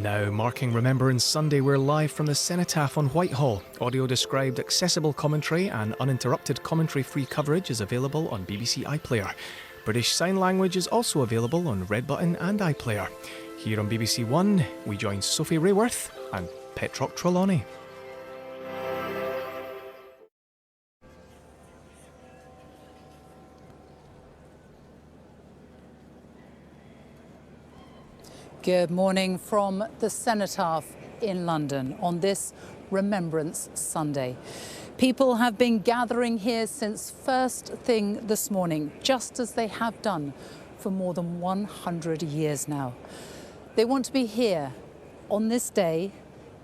Now, marking Remembrance Sunday, we're live from the Cenotaph on Whitehall. Audio-described accessible commentary and uninterrupted commentary-free coverage is available on BBC iPlayer. British Sign Language is also available on Red Button and iPlayer. Here on BBC One, we join Sophie Rayworth and Petroc Trelawney. Good morning from the Cenotaph in London on this Remembrance Sunday. People have been gathering here since first thing this morning, just as they have done for more than 100 years now. They want to be here on this day,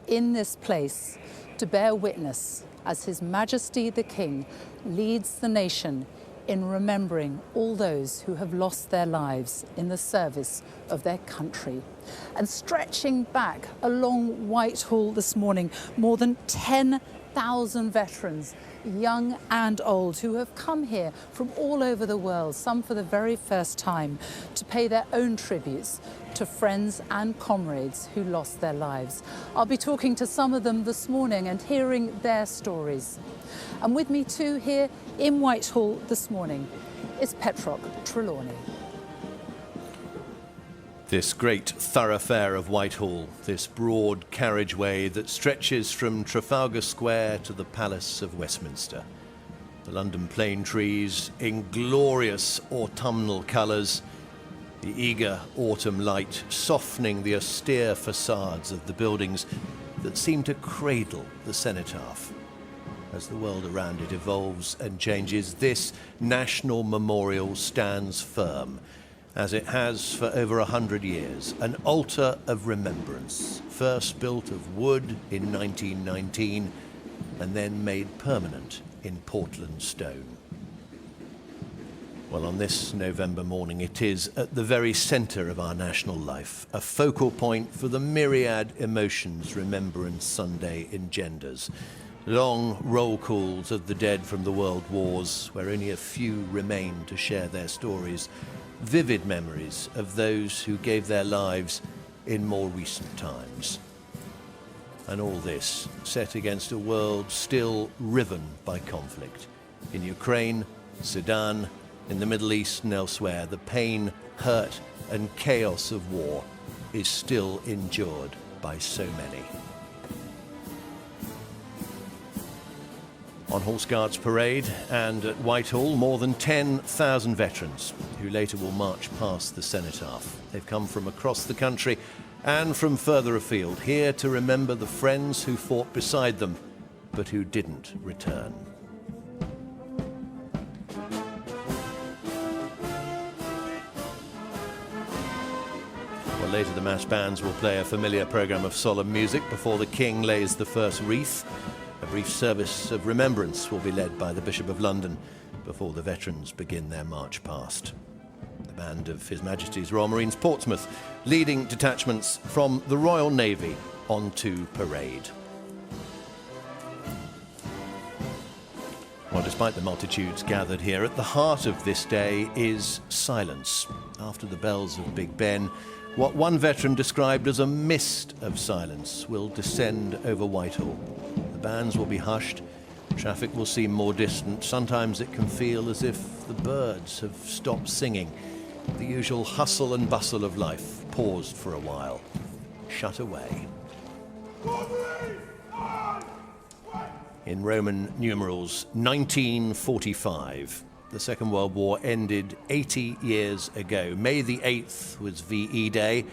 in this place, to bear witness as His Majesty the King leads the nation in remembering all those who have lost their lives in the service of their country. And stretching back along Whitehall this morning, more than 10,000 veterans, young and old, who have come here from all over the world, some for the very first time, to pay their own tributes to friends and comrades who lost their lives. I'll be talking to some of them this morning and hearing their stories. And with me too here in Whitehall this morning is Petroc Trelawney. This great thoroughfare of Whitehall, this broad carriageway that stretches from Trafalgar Square to the Palace of Westminster. The London plane trees in glorious autumnal colours, the eager autumn light softening the austere facades of the buildings that seem to cradle the Cenotaph. As the world around it evolves and changes, this national memorial stands firm, as it has for over 100 years, an altar of remembrance, first built of wood in 1919 and then made permanent in Portland stone. Well, on this November morning, it is at the very centre of our national life, a focal point for the myriad emotions Remembrance Sunday engenders. Long roll calls of the dead from the world wars, where only a few remain to share their stories. Vivid memories of those who gave their lives in more recent times. And all this set against a world still riven by conflict. In Ukraine, Sudan, in the Middle East and elsewhere, the pain, hurt and chaos of war is still endured by so many. On Horse Guards Parade and at Whitehall, more than 10,000 veterans who later will march past the Cenotaph. They've come from across the country and from further afield, here to remember the friends who fought beside them, but who didn't return. Well, later the mass bands will play a familiar programme of solemn music before the King lays the first wreath. A brief service of remembrance will be led by the Bishop of London before the veterans begin their march past. The band of His Majesty's Royal Marines Portsmouth leading detachments from the Royal Navy onto parade. Well, despite the multitudes gathered here, at the heart of this day is silence. After the bells of Big Ben, what one veteran described as a mist of silence will descend over Whitehall. The bands will be hushed, traffic will seem more distant. Sometimes it can feel as if the birds have stopped singing. The usual hustle and bustle of life paused for a while, shut away. In Roman numerals, 1945. The Second World War ended 80 years ago. May the 8th was VE Day.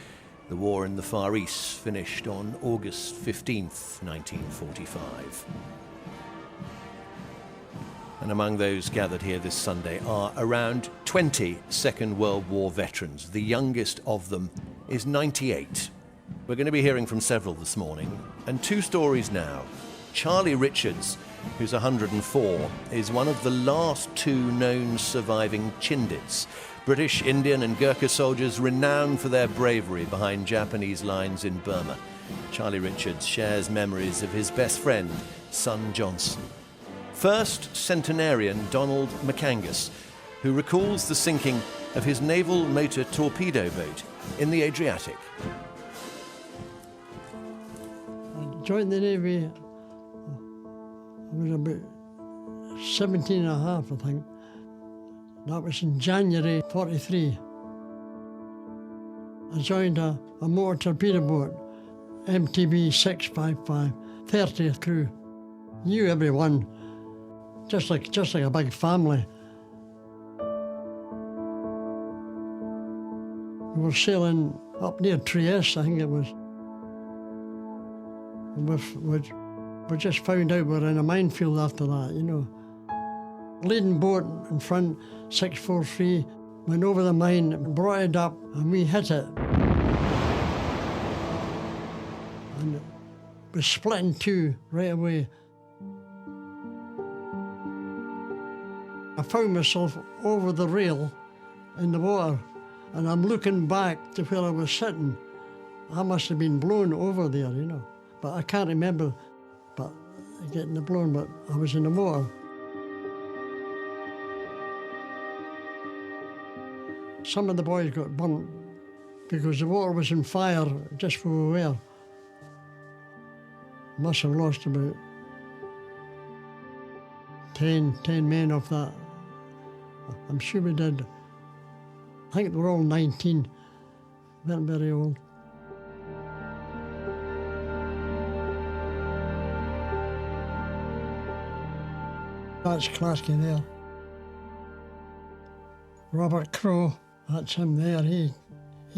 The war in the Far East finished on August 15th, 1945. And among those gathered here this Sunday are around 20 Second World War veterans. The youngest of them is 98. We're going to be hearing from several this morning, and two stories now. Charlie Richards, who's 104, is one of the last two known surviving Chindits, British, Indian and Gurkha soldiers renowned for their bravery behind Japanese lines in Burma. Charlie Richards shares memories of his best friend, Son Johnson. First centenarian Donald McAngus, who recalls the sinking of his naval motor torpedo boat in the Adriatic. joined the Navy, I was about 17 and a half, I think. That was in January 43. I joined a motor torpedo boat, MTB 655, 30th crew. Knew everyone, just like a big family. We were sailing up near Trieste, I think it was. We just found out we were in a minefield after that, you know. Leading boat in front, 643, went over the mine, brought it up, and we hit it. And it was split in two right away. I found myself over the rail in the water, and I'm looking back to where I was sitting. I must have been blown over there, you know. But I can't remember getting blown, but I was in the water. Some of the boys got burnt because the water was on fire just where we were. Must have lost about 10 men off that. I'm sure we did. I think they were all 19, weren't very old. That's Klasky there. Robert Crowe, that's him there, he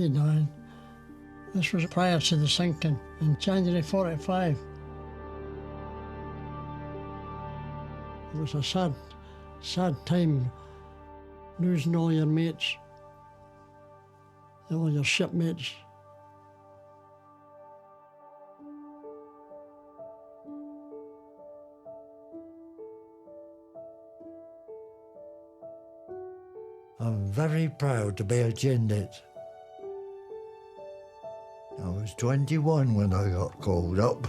died. This was prior to the sinking in January 45. It was a sad time, losing all your mates, all your shipmates. I'm very proud to be a Chindit. I was 21 when I got called up.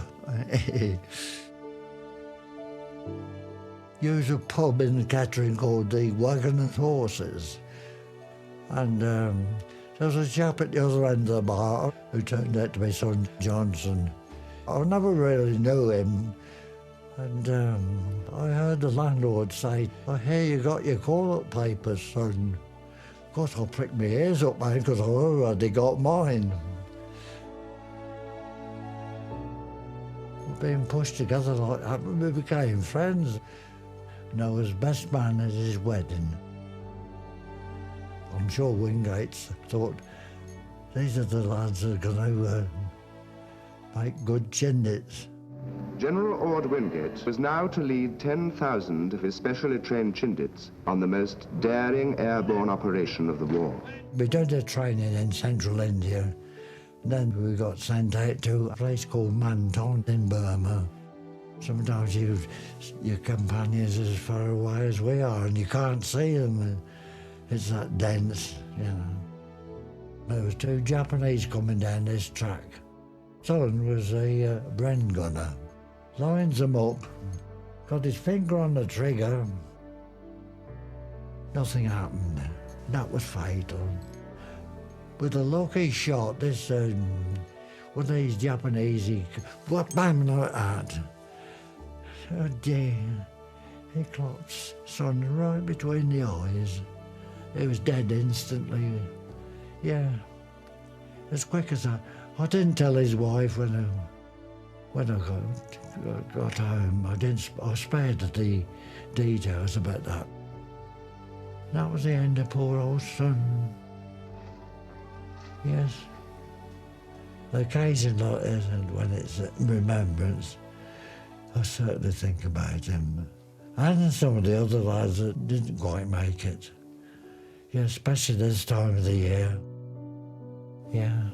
Used a pub in Kettering called the Wagon and Horses. And there was a chap at the other end of the bar who turned out to be son Johnson. I never really knew him. And I heard the landlord say, "I hear you got your call-up papers, son." Of course, I pricked my ears up, man, because I already got mine. Being pushed together like that, we became friends. And I was best man at his wedding. I'm sure Wingates thought, these are the lads that are going to make good Chindits. General Ord Wingate was now to lead 10,000 of his specially trained Chindits on the most daring airborne operation of the war. We did the training in central India. Then we got sent out to a place called Manton in Burma. Sometimes your companions are as far away as we are and you can't see them. It's that dense, you know. There was two Japanese coming down this track. Son was a Bren gunner. Lines them up, got his finger on the trigger. Nothing happened. That was fatal. With a lucky shot, this one of these Japanese, bam like that. Oh dear, he clocked Son right between the eyes. He was dead instantly. Yeah, as quick as that. I didn't tell his wife when I got home. I spared the details about that. That was the end of poor old Son. Yes. The occasion like this, and when it's Remembrance, I certainly think about him. And some of the other lads that didn't quite make it. Yeah, especially this time of the year. Yeah.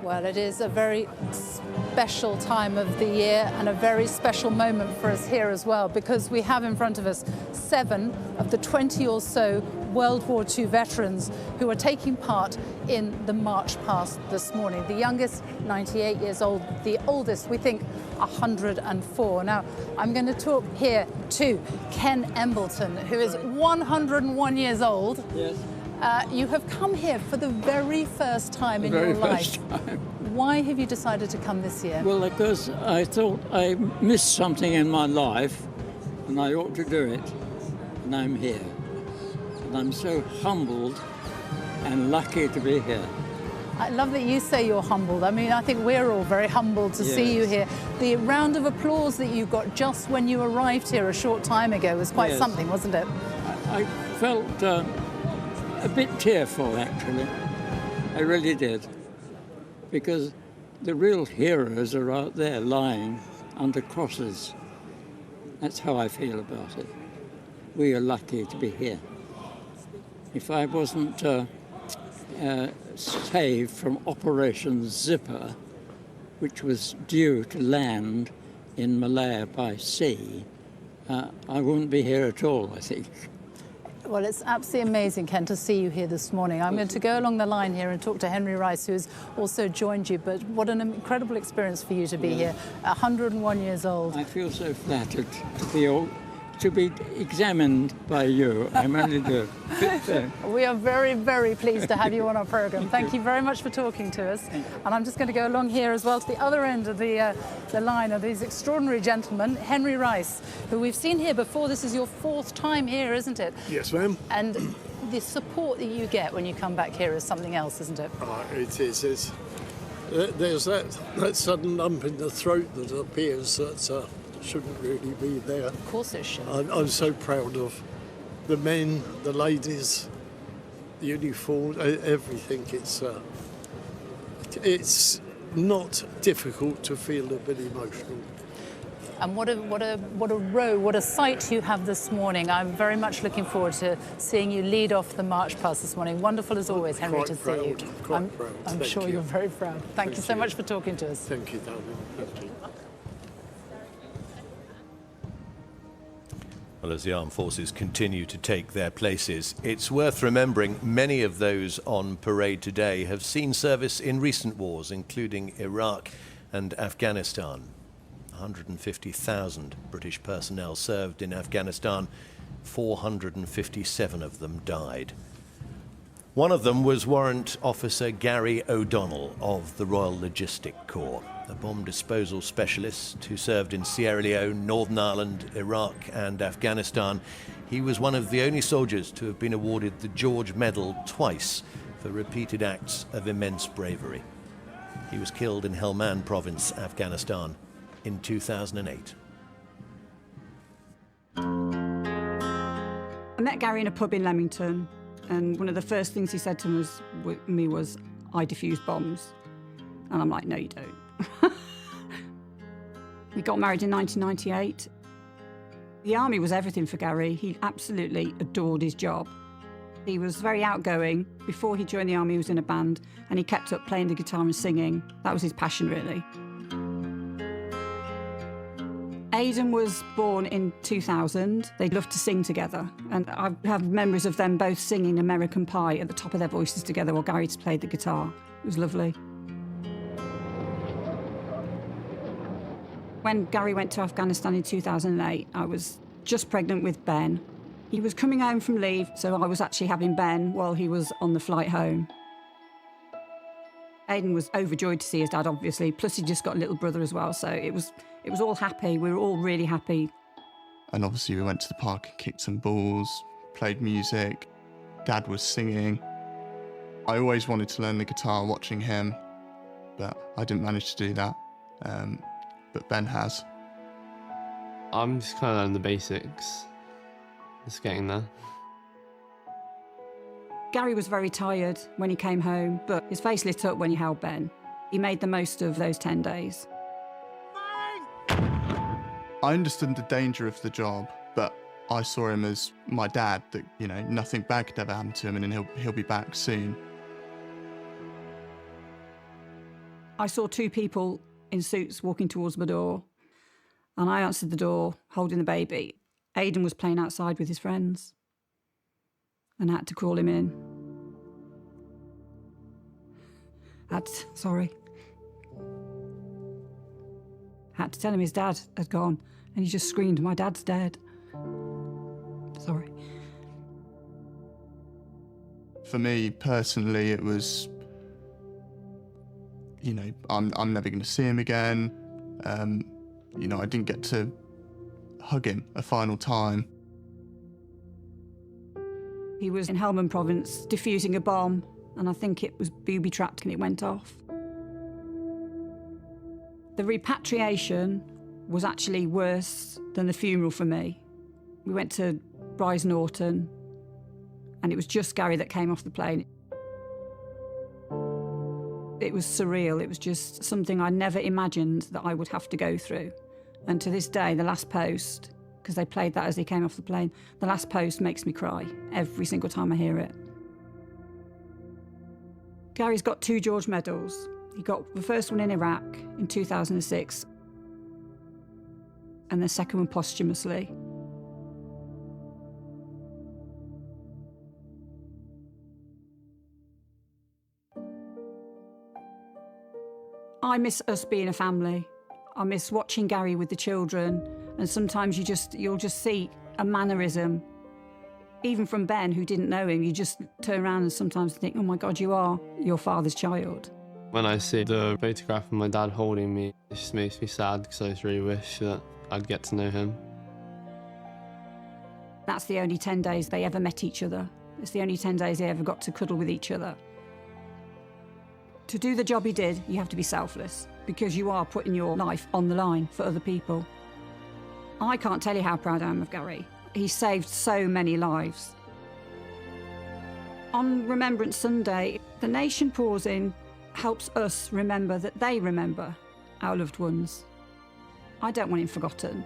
Well, it is a very special time of the year and a very special moment for us here as well, because we have in front of us 7 of the 20 or so World War II veterans who are taking part in the march past this morning. The youngest, 98 years old, the oldest, we think, 104. Now, I'm going to talk here to Ken Embleton, who is 101 years old. Yes. You have come here for the very first time in your life. Why have you decided to come this year? Well, because I thought I missed something in my life and I ought to do it, and I'm here. And I'm so humbled and lucky to be here. I love that you say you're humbled. I mean, I think we're all very humbled to see you here. The round of applause that you got just when you arrived here a short time ago was quite something, wasn't it? I felt a bit tearful, actually. I really did. Because the real heroes are out there lying under crosses. That's how I feel about it. We are lucky to be here. If I wasn't saved from Operation Zipper, which was due to land in Malaya by sea, I wouldn't be here at all, I think. Well, it's absolutely amazing, Ken, to see you here this morning. I'm going to go along the line here and talk to Henry Rice, who's also joined you, but what an incredible experience for you to be here, 101 years old. I feel so flattered to be examined by you. I really do. We are very, very pleased to have you on our programme. Thank you very much for talking to us. And I'm just going to go along here as well to the other end of the line of these extraordinary gentlemen, Henry Rice, who we've seen here before. This is your fourth time here, isn't it? Yes, ma'am. And the support that you get when you come back here is something else, isn't it? It is. There's that sudden lump in the throat that appears that shouldn't really be there. Of course it should. I'm so proud of the men, the ladies, the uniform, everything. It's not difficult to feel a bit emotional. And what a sight you have this morning. I'm very much looking forward to seeing you lead off the march past this morning. Wonderful as always, Henry, to see you. I'm sure you're very proud. Thank you so much for talking to us. Thank you, darling. Thank you. Well, as the armed forces continue to take their places, it's worth remembering many of those on parade today have seen service in recent wars, including Iraq and Afghanistan. 150,000 British personnel served in Afghanistan. 457 of them died. One of them was Warrant Officer Gary O'Donnell of the Royal Logistic Corps, a bomb disposal specialist who served in Sierra Leone, Northern Ireland, Iraq and Afghanistan. He was one of the only soldiers to have been awarded the George Medal twice for repeated acts of immense bravery. He was killed in Helmand Province, Afghanistan, in 2008. I met Gary in a pub in Leamington, and one of the first things he said to me was, "I defuse bombs." And I'm like, "No, you don't." We got married in 1998. The army was everything for Gary. He absolutely adored his job. He was very outgoing. Before he joined the army, he was in a band, and he kept up playing the guitar and singing. That was his passion, really. Aidan was born in 2000. They loved to sing together, and I have memories of them both singing American Pie at the top of their voices together while Gary played the guitar. It was lovely. When Gary went to Afghanistan in 2008, I was just pregnant with Ben. He was coming home from leave, so I was actually having Ben while he was on the flight home. Aidan was overjoyed to see his dad, obviously, plus he just got a little brother as well, so it was all happy. We were all really happy. And obviously we went to the park and kicked some balls, played music. Dad was singing. I always wanted to learn the guitar watching him, but I didn't manage to do that. But Ben has. I'm just kind of learning the basics. Just getting there. Gary was very tired when he came home, but his face lit up when he held Ben. He made the most of those 10 days. I understood the danger of the job, but I saw him as my dad, that, you know, nothing bad could ever happen to him, and then he'll be back soon. I saw two people in suits walking towards my door, and I answered the door holding the baby. Aidan was playing outside with his friends. and I had to call him in. Sorry. Had to tell him his dad had gone, and he just screamed, "My dad's dead." Sorry. For me personally, it was, you know, I'm never going to see him again. You know, I didn't get to hug him a final time. He was in Helmand province defusing a bomb, and I think it was booby-trapped and it went off. The repatriation was actually worse than the funeral for me. We went to Brize Norton, and it was just Gary that came off the plane. It was surreal. It was just something I never imagined that I would have to go through. And to this day, the last post, because they played that as he came off the plane, the last post makes me cry every single time I hear it. Gary's got 2 George medals. He got the first one in Iraq in 2006, and the second one posthumously. I miss us being a family. I miss watching Gary with the children, and sometimes you'll just see a mannerism. Even from Ben, who didn't know him, you just turn around and sometimes think, oh my God, you are your father's child. When I see the photograph of my dad holding me, it just makes me sad because I just really wish that I'd get to know him. That's the only 10 days they ever met each other. It's the only 10 days they ever got to cuddle with each other. To do the job he did, you have to be selfless, because you are putting your life on the line for other people. I can't tell you how proud I am of Gary. He saved so many lives. On Remembrance Sunday, the nation pausing helps us remember that they remember our loved ones. I don't want him forgotten.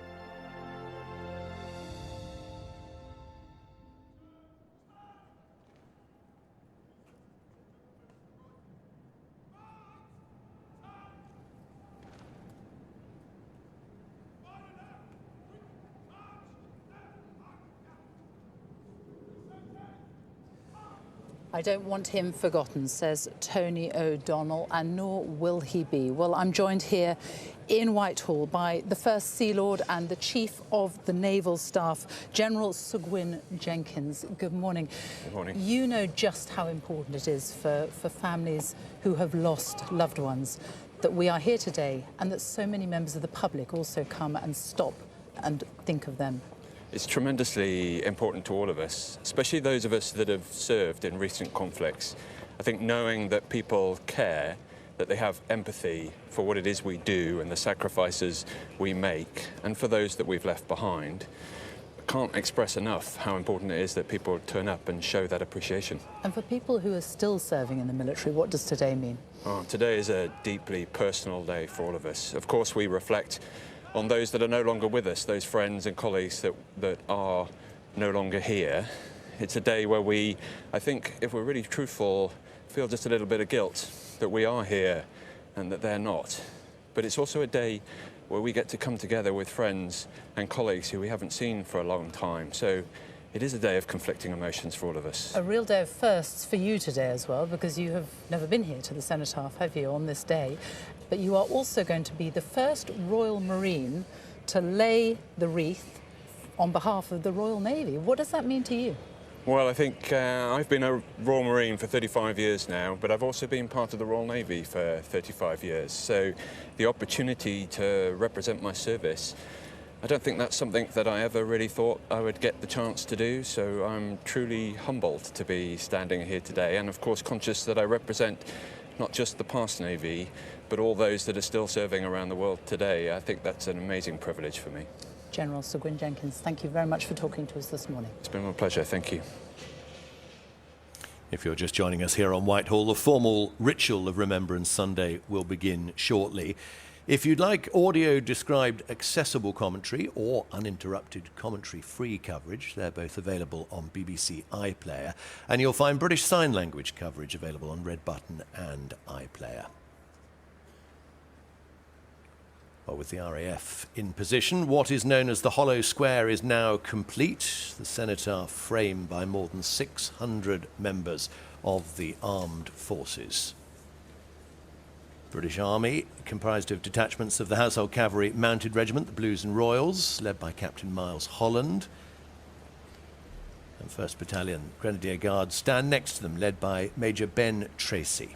I don't want him forgotten, says Tony O'Donnell, and nor will he be. Well, I'm joined here in Whitehall by the First Sea Lord and the Chief of the Naval Staff, General Sir Gwyn Jenkins. Good morning. Good morning. You know just how important it is for families who have lost loved ones that we are here today, and that so many members of the public also come and stop and think of them. It's tremendously important to all of us, especially those of us that have served in recent conflicts. I think knowing that people care, that they have empathy for what it is we do and the sacrifices we make, and for those that we've left behind, I can't express enough how important it is that people turn up and show that appreciation. And for people who are still serving in the military, what does today mean? Oh, today is a deeply personal day for all of us. Of course, we reflect on those that are no longer with us, those friends and colleagues that are no longer here. It's a day where we, I think, if we're really truthful, feel just a little bit of guilt that we are here and that they're not. But it's also a day where we get to come together with friends and colleagues who we haven't seen for a long time. So it is a day of conflicting emotions for all of us. A real day of firsts for you today as well, because you have never been here to the Cenotaph, have you, on this day? But you are also going to be the first Royal Marine to lay the wreath on behalf of the Royal Navy. What does that mean to you? Well, I think I've been a Royal Marine for 35 years now, but I've also been part of the Royal Navy for 35 years. So the opportunity to represent my service, I don't think that's something that I ever really thought I would get the chance to do. So I'm truly humbled to be standing here today, and of course conscious that I represent not just the past Navy, but all those that are still serving around the world today. I think that's an amazing privilege for me. General Sir Gwyn Jenkins, thank you very much for talking to us this morning. It's been my pleasure, thank you. If you're just joining us here on Whitehall, the formal ritual of Remembrance Sunday will begin shortly. If you'd like audio-described accessible commentary or uninterrupted commentary-free coverage, they're both available on BBC iPlayer, and you'll find British Sign Language coverage available on Red Button and iPlayer. Well, with the RAF in position, what is known as the Hollow Square is now complete. The cenotaph framed by more than 600 members of the armed forces. British Army, comprised of detachments of the Household Cavalry Mounted Regiment, the Blues and Royals, led by Captain Miles Holland. And 1st Battalion Grenadier Guards stand next to them, led by Major Ben Tracy.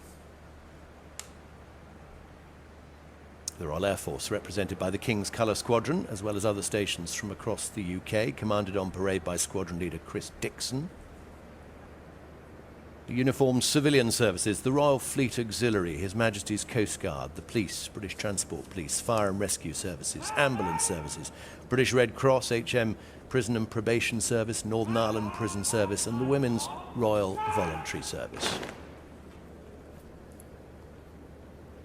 The Royal Air Force, represented by the King's Colour Squadron, as well as other stations from across the UK, commanded on parade by Squadron Leader Chris Dixon. The uniformed civilian services, the Royal Fleet Auxiliary, His Majesty's Coast Guard, the Police, British Transport Police, Fire and Rescue Services, Ambulance Services, British Red Cross, HM Prison and Probation Service, Northern Ireland Prison Service, and the Women's Royal Voluntary Service.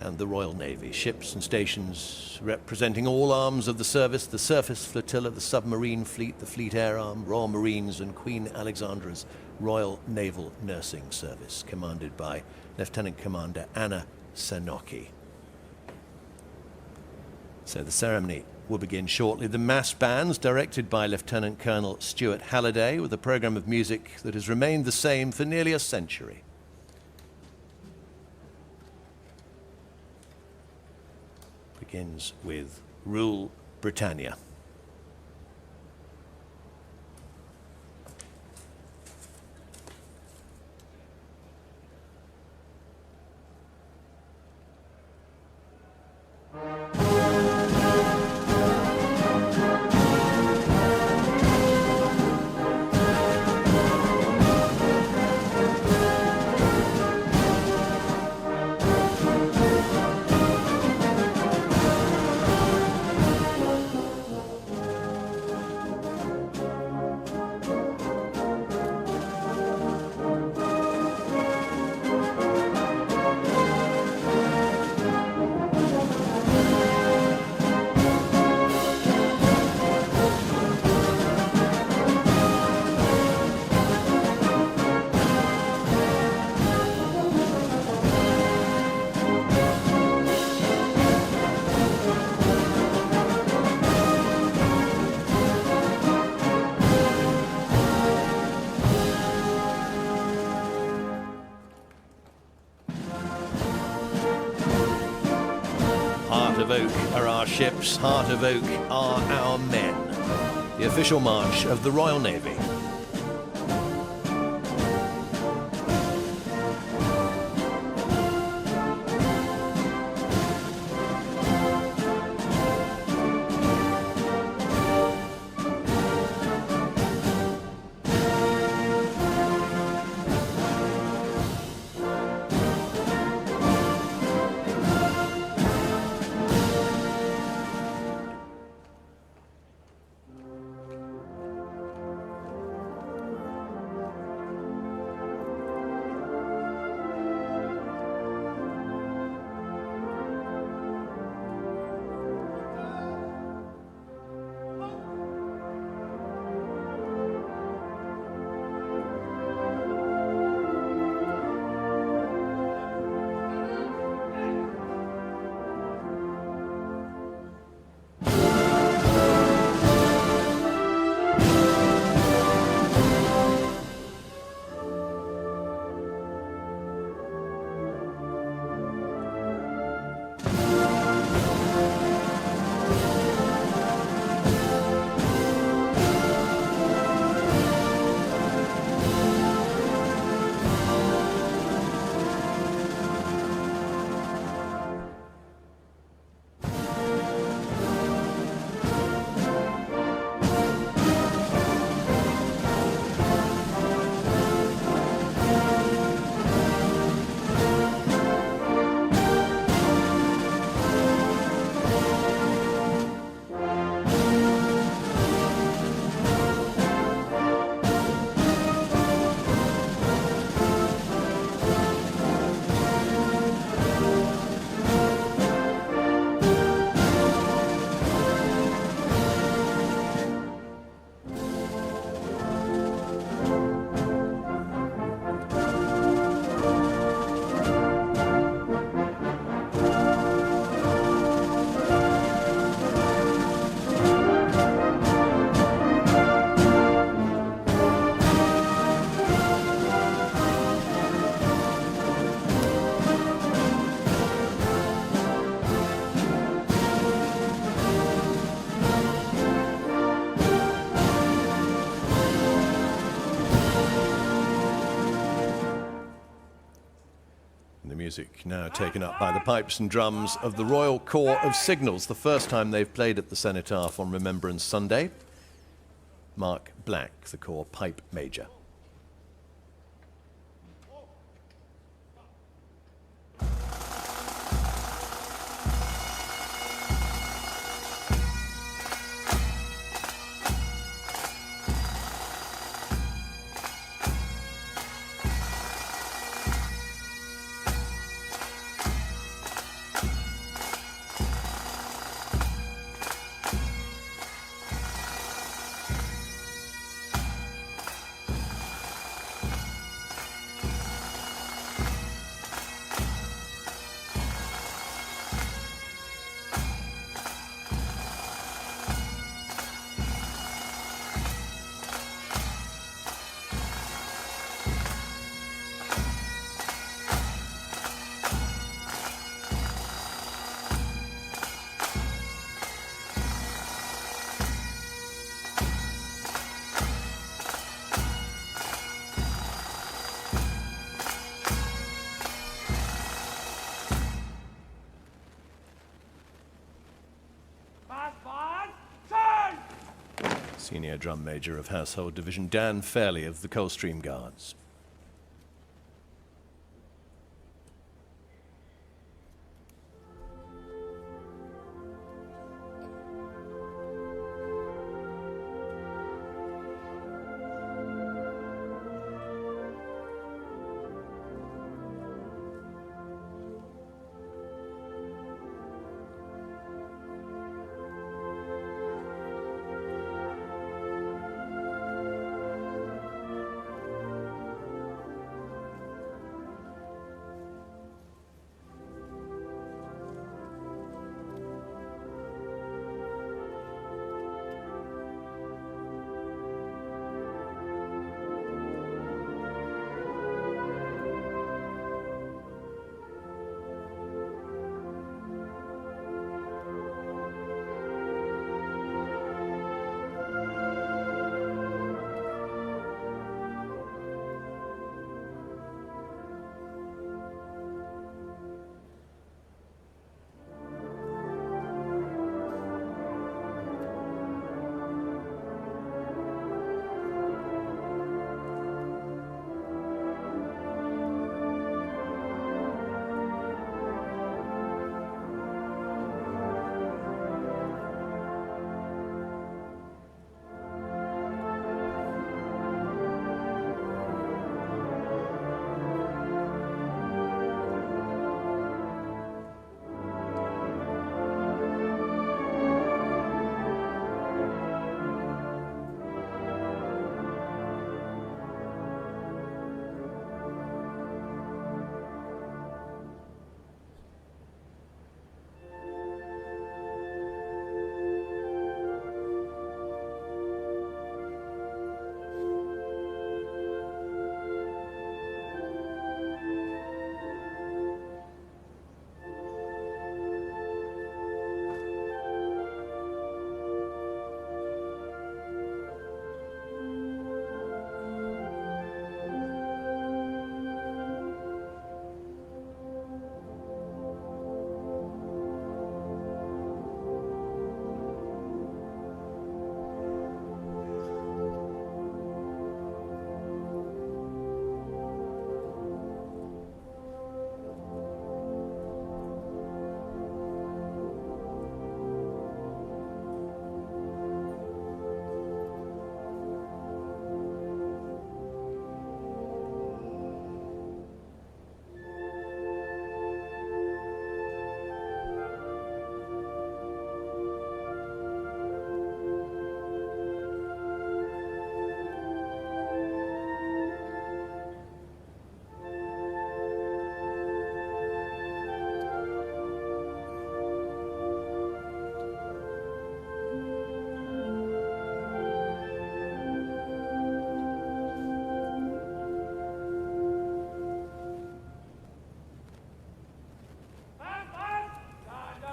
And the Royal Navy, ships and stations representing all arms of the service, the Surface Flotilla, the Submarine Fleet, the Fleet Air Arm, Royal Marines, and Queen Alexandra's Royal Naval Nursing Service, commanded by Lieutenant Commander Anna Sanoki. So the ceremony will begin shortly. The mass bands, directed by Lieutenant Colonel Stuart Halliday, with a programme of music that has remained the same for nearly a century. Begins with Rule Britannia. Heart of Oak are our ships, Heart of Oak are our men. The official march of the Royal Navy. music now taken up by the pipes and drums of the Royal Corps of Signals, the first time they've played at the Cenotaph on Remembrance Sunday. Mark Black, the Corps Pipe Major. Senior Drum Major of Household Division Dan Fairley of the Coldstream Guards.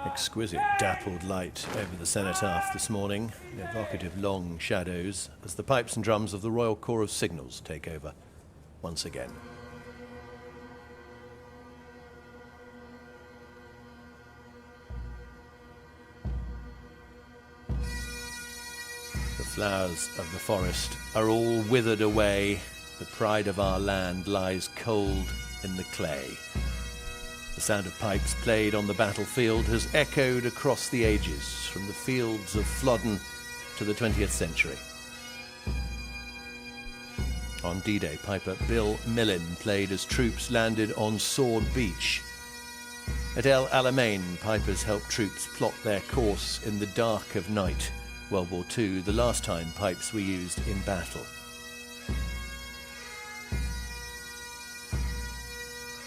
Exquisite dappled light over the Cenotaph this morning, evocative long shadows as the pipes and drums of the Royal Corps of Signals take over once again. flowers of the forest are all withered away. The pride of our land lies cold in the clay. The sound of pipes played on the battlefield has echoed across the ages, from the fields of Flodden to the 20th century. On D-Day, piper Bill Millin played as troops landed on Sword Beach. At El Alamein, pipers helped troops plot their course in the dark of night. World War II, the last time pipes were used in battle.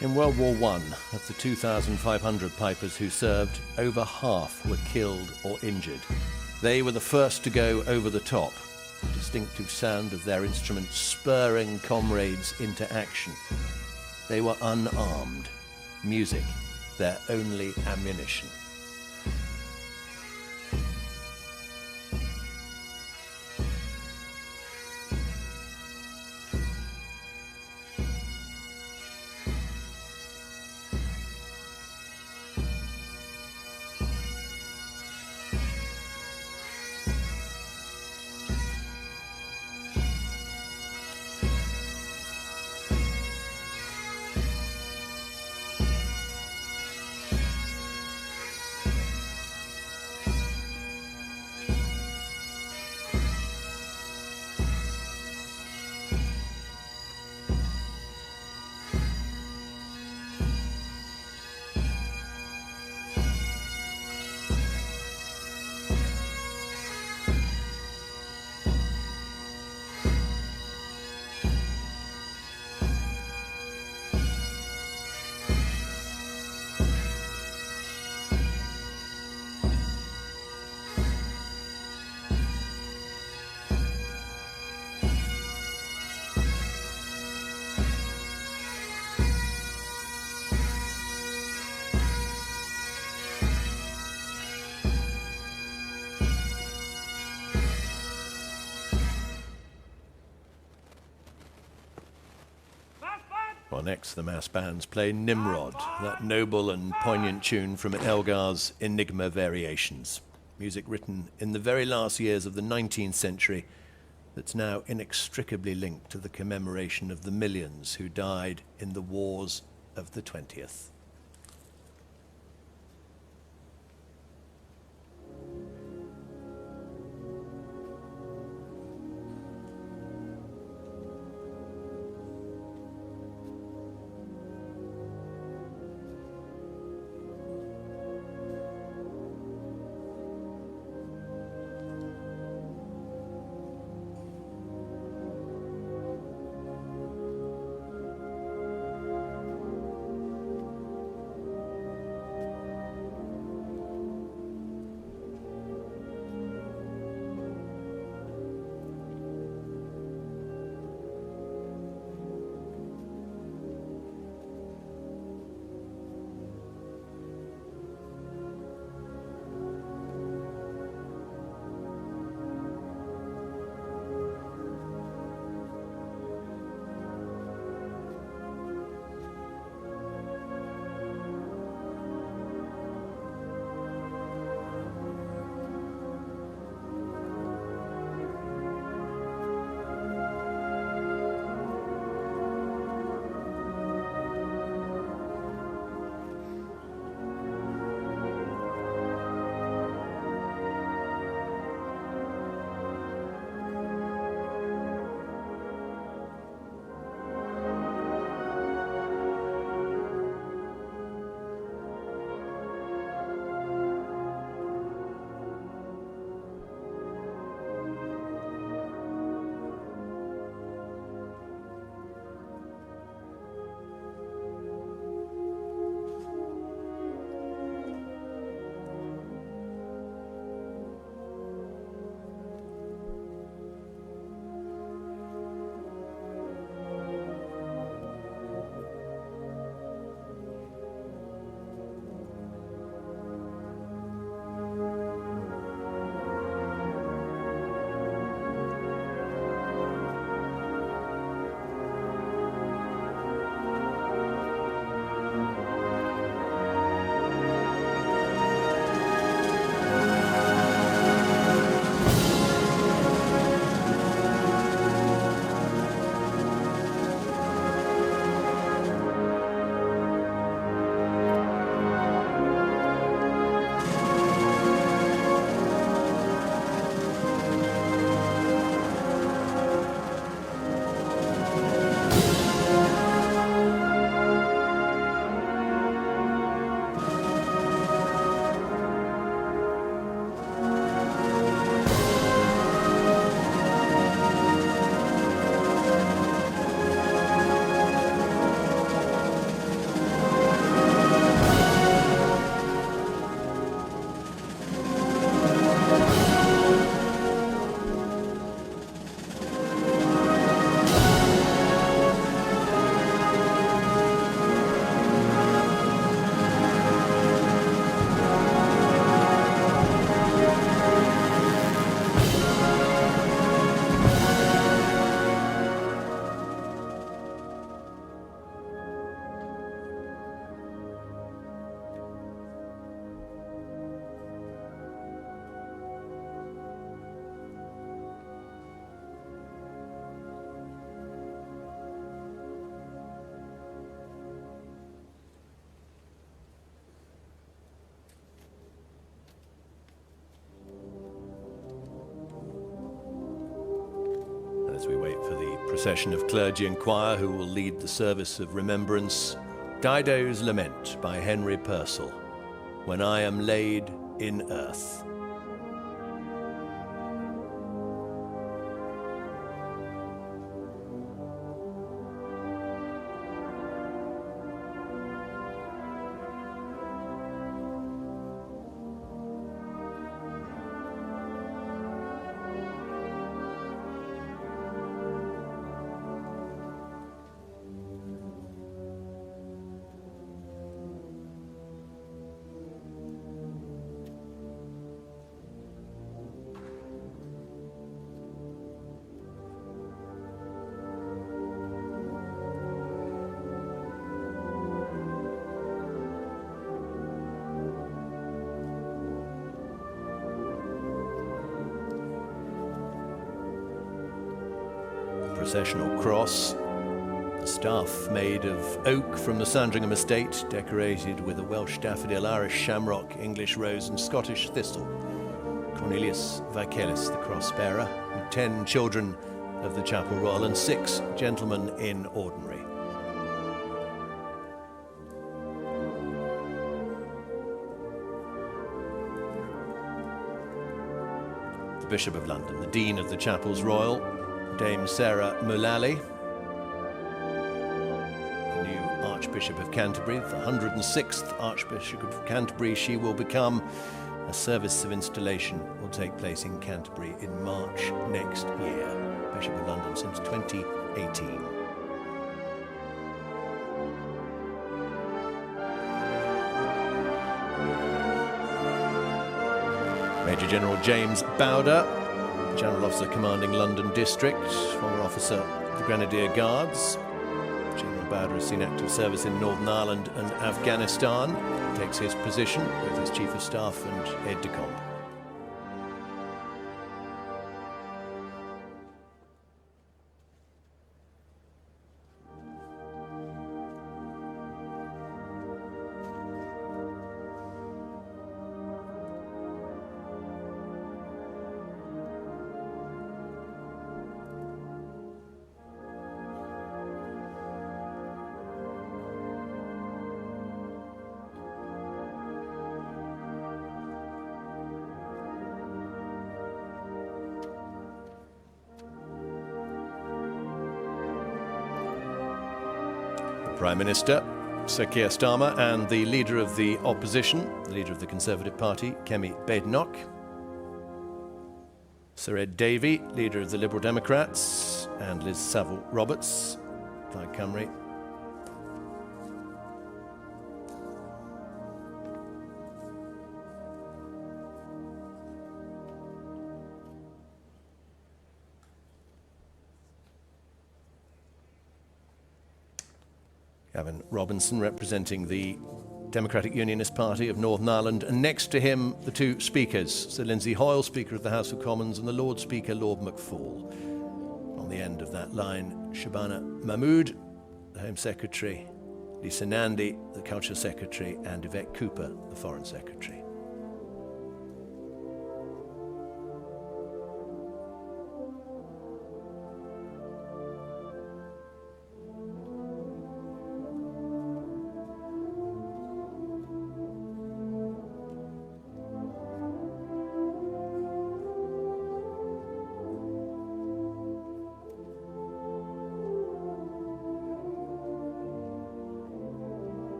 In World War I, of the 2,500 pipers who served, over half were killed or injured. They were the first to go over the top, the distinctive sound of their instruments spurring comrades into action. They were unarmed, music their only ammunition. Well, next the mass bands play Nimrod, that noble and poignant tune from Elgar's Enigma Variations. Music written in the very last years of the 19th century that's now inextricably linked to the commemoration of the millions who died in the wars of the 20th. procession of clergy and choir who will lead the service of remembrance, Dido's Lament by Henry Purcell, When I Am Laid in Earth. Processional cross, staff made of oak from the Sandringham estate, decorated with a Welsh daffodil, Irish shamrock, English rose and Scottish thistle. Cornelius Vicalis, the cross bearer, and 10 children of the Chapel Royal and 6 gentlemen in ordinary. The Bishop of London, the Dean of the Chapels Royal, Dame Sarah Mullally, the new Archbishop of Canterbury, the 106th Archbishop of Canterbury. She will become. A service of installation will take place in Canterbury in March next year. Bishop of London since 2018. Major General James Bowder, General Officer commanding London District, former officer of the Grenadier Guards. General Bowder has seen active service in Northern Ireland and Afghanistan. Takes his position with his Chief of Staff and aide-de-camp. Prime Minister Sir Keir Starmer and the Leader of the Opposition, the Leader of the Conservative Party, Kemi Badenoch. Sir Ed Davey, Leader of the Liberal Democrats, and Liz Saville-Roberts, Plaid Cymru. Gavin Robinson representing the Democratic Unionist Party of Northern Ireland, and next to him the 2 speakers, Sir Lindsay Hoyle, Speaker of the House of Commons, and the Lord Speaker, Lord McFall. On the end of that line, Shabana Mahmood, the Home Secretary, Lisa Nandy, the Culture Secretary, and Yvette Cooper, the Foreign Secretary.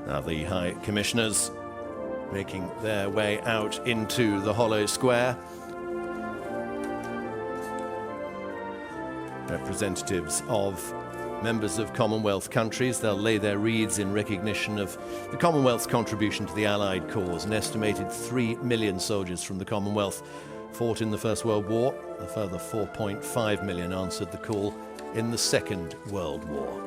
Now the High Commissioners making their way out into the Hollow Square. Representatives of members of Commonwealth countries, they'll lay their wreaths in recognition of the Commonwealth's contribution to the Allied cause. An estimated 3 million soldiers from the Commonwealth fought in the First World War. A further 4.5 million answered the call in the Second World War.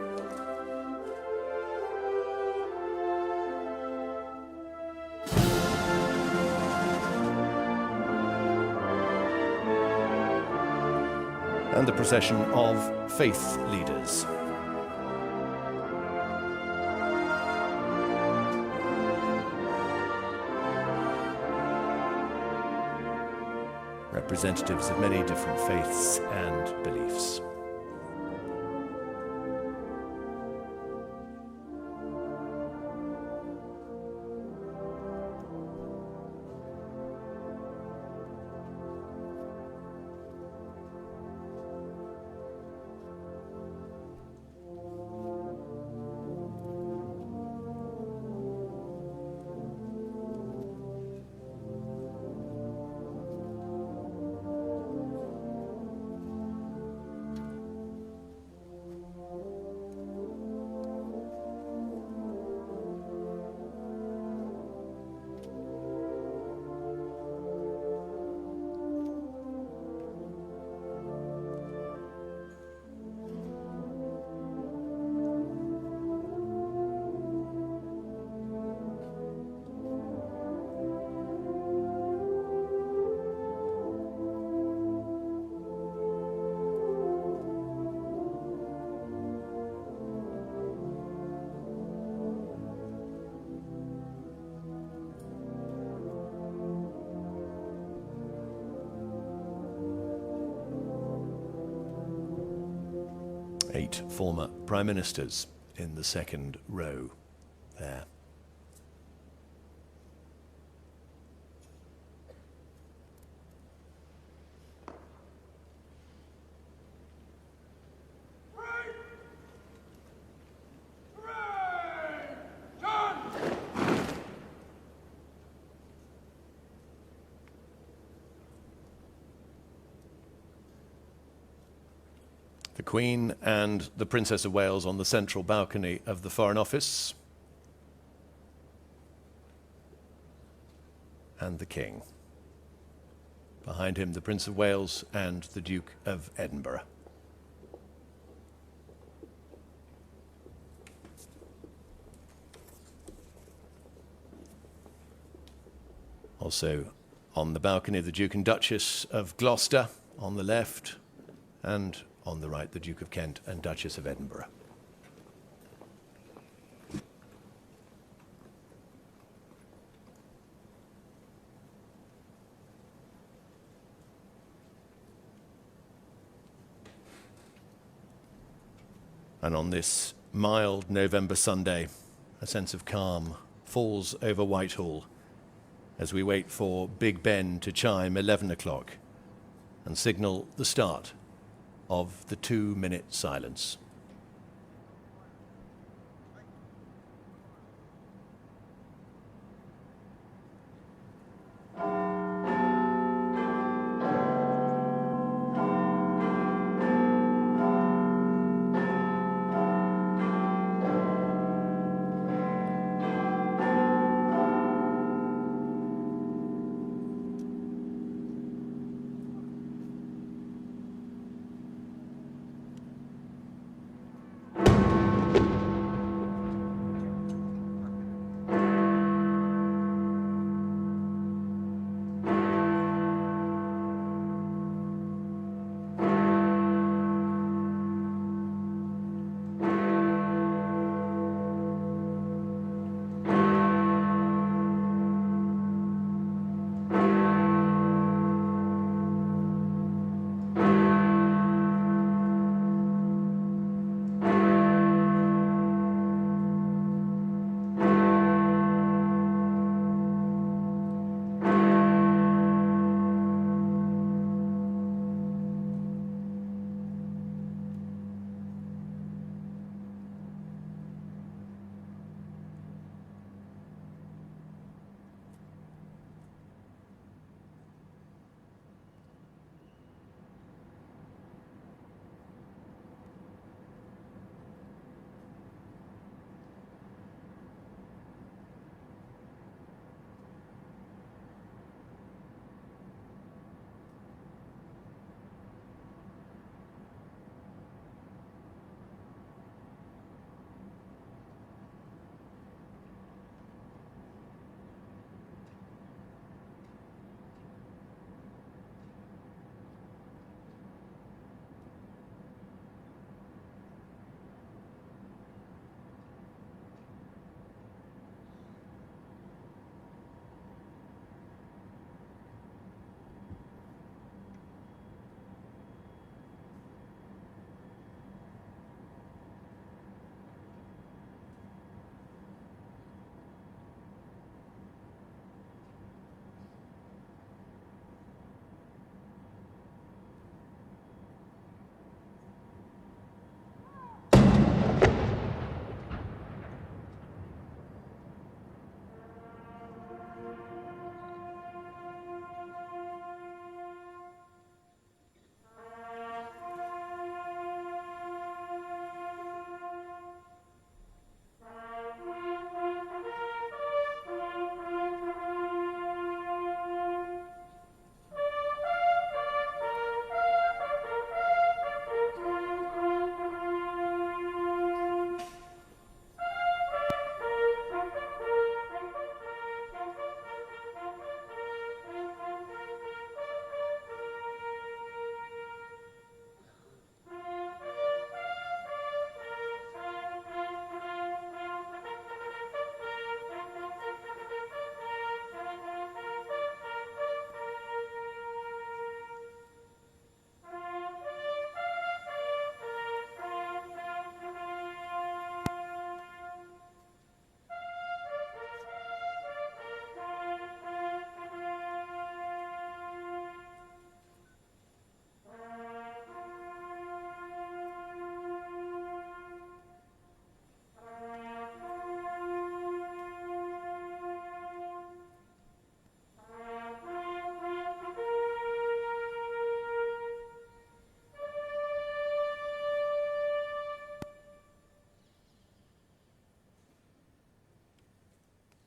and the procession of faith leaders. Representatives of many different faiths and beliefs. Eight former prime ministers in the second row there. The Queen and the Princess of Wales on the central balcony of the Foreign Office. And the King. Behind him, the Prince of Wales and the Duke of Edinburgh. Also on the balcony, the Duke and Duchess of Gloucester on the left, and on the right, the Duke of Kent and Duchess of Edinburgh. And on this mild November Sunday, a sense of calm falls over Whitehall as we wait for Big Ben to chime 11 o'clock and signal the start of the 2-minute silence.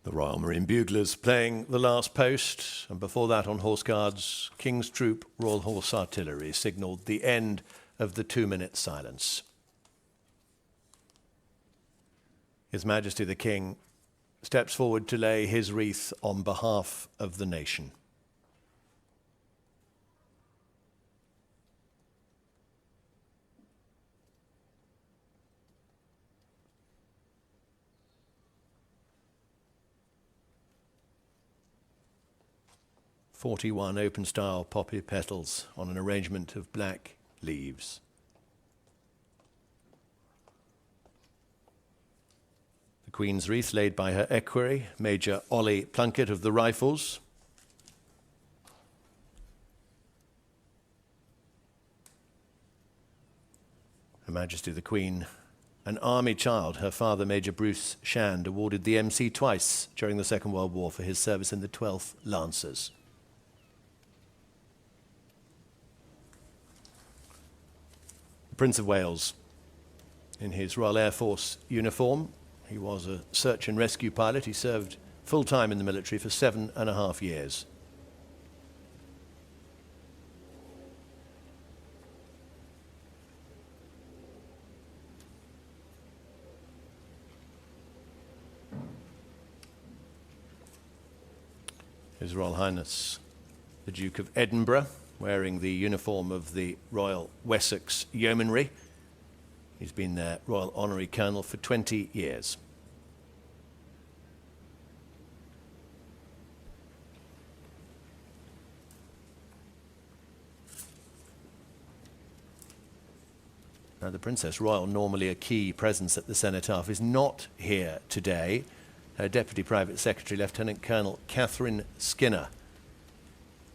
The Royal Marine Buglers playing the last post, and before that on Horse Guards, King's Troop Royal Horse Artillery signalled the end of the 2-minute silence. His Majesty the King steps forward to lay his wreath on behalf of the nation. "41 open-style poppy petals on an arrangement of black leaves." The Queen's wreath laid by her equerry, Major Ollie Plunkett of the Rifles. Her Majesty the Queen, an army child, her father, Major Bruce Shand, awarded the MC twice during the Second World War for his service in the 12th Lancers. Prince of Wales, in his Royal Air Force uniform. He was a search and rescue pilot. He served full-time in the military for 7.5 years. His Royal Highness, the Duke of Edinburgh, wearing the uniform of the Royal Wessex Yeomanry. He's been their Royal Honorary Colonel for 20 years. Now, the Princess Royal, normally a key presence at the Cenotaph, is not here today. Her Deputy Private Secretary, Lieutenant Colonel Catherine Skinner,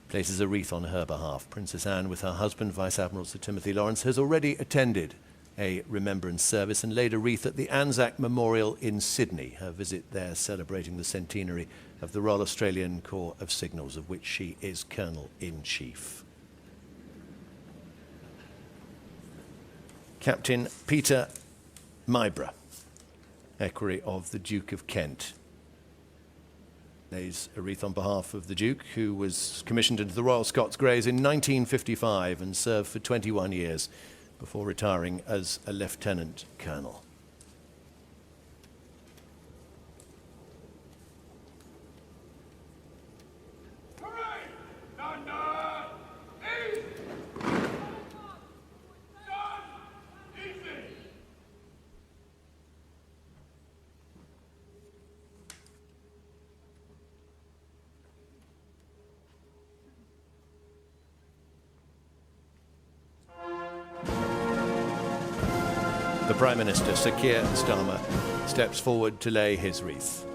places a wreath on her behalf. Princess Anne, with her husband, Vice Admiral Sir Timothy Lawrence, has already attended a remembrance service and laid a wreath at the Anzac Memorial in Sydney, her visit there celebrating the centenary of the Royal Australian Corps of Signals, of which she is Colonel-in-Chief. Captain Peter Myborough, equerry of the Duke of Kent, lays a wreath on behalf of the Duke, who was commissioned into the Royal Scots Greys in 1955 and served for 21 years before retiring as a lieutenant colonel. The Prime Minister, Sir Keir Starmer, steps forward to lay his wreath.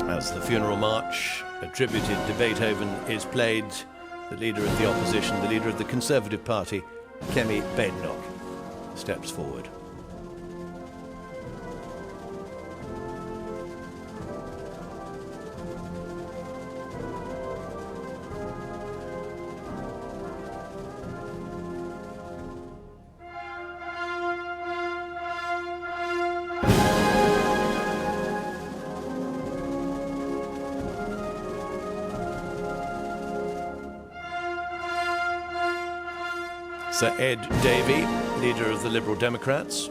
As the funeral march attributed to Beethoven is played, the leader of the opposition, the leader of the Conservative Party, Kemi Badenoch, steps forward. Sir Ed Davey, leader of the Liberal Democrats.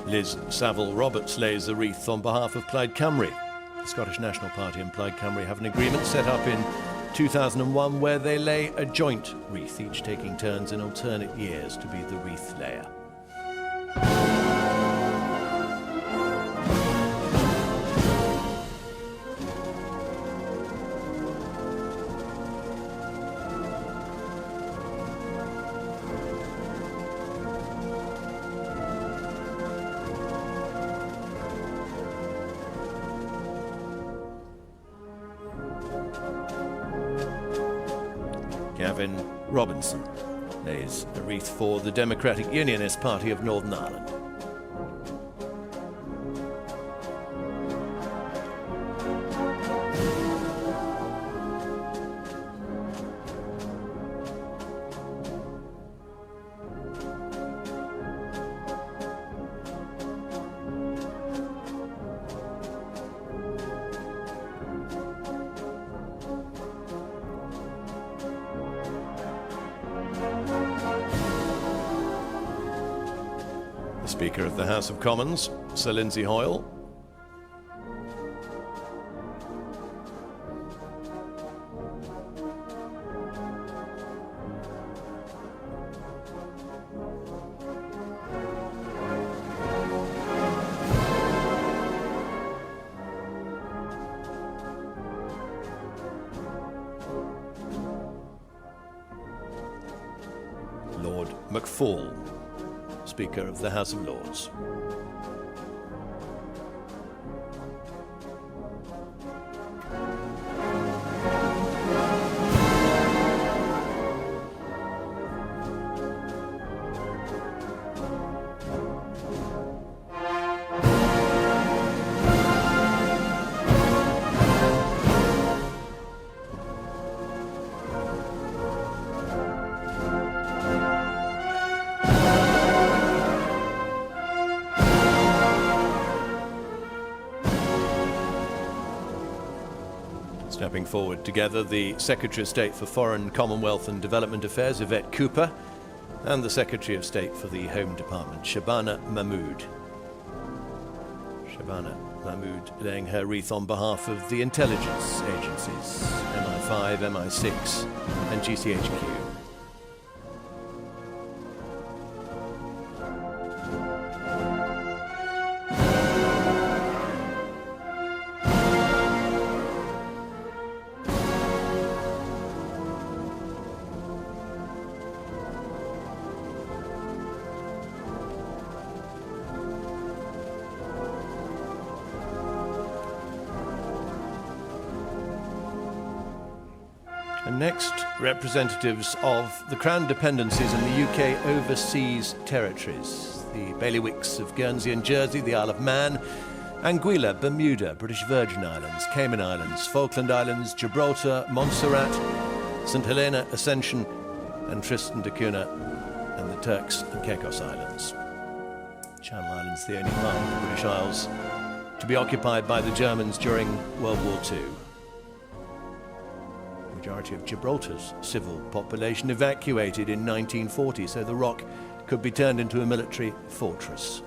Liz Saville-Roberts lays the wreath on behalf of Plaid Cymru. The Scottish National Party and Plaid Cymru have an agreement set up in 2001 where they lay a joint wreath, each taking turns in alternate years to be the wreath layer. Gavin Robinson lays a wreath for the Democratic Unionist Party of Northern Ireland. Speaker of the House of Commons, Sir Lindsay Hoyle. Lord McFall, Speaker of the House of Lords. Stepping forward together, the Secretary of State for Foreign, Commonwealth and Development Affairs, Yvette Cooper, and the Secretary of State for the Home Department, Shabana Mahmood. Shabana Mahmood laying her wreath on behalf of the intelligence agencies, MI5, MI6 and GCHQ. And next, representatives of the Crown dependencies in the UK overseas territories, the bailiwicks of Guernsey and Jersey, the Isle of Man, Anguilla, Bermuda, British Virgin Islands, Cayman Islands, Falkland Islands, Gibraltar, Montserrat, St Helena, Ascension, and Tristan da Cunha, and the Turks and Caicos Islands. Channel Islands, the only part of the British Isles to be occupied by the Germans during World War II. The majority of Gibraltar's civil population evacuated in 1940, so the rock could be turned into a military fortress.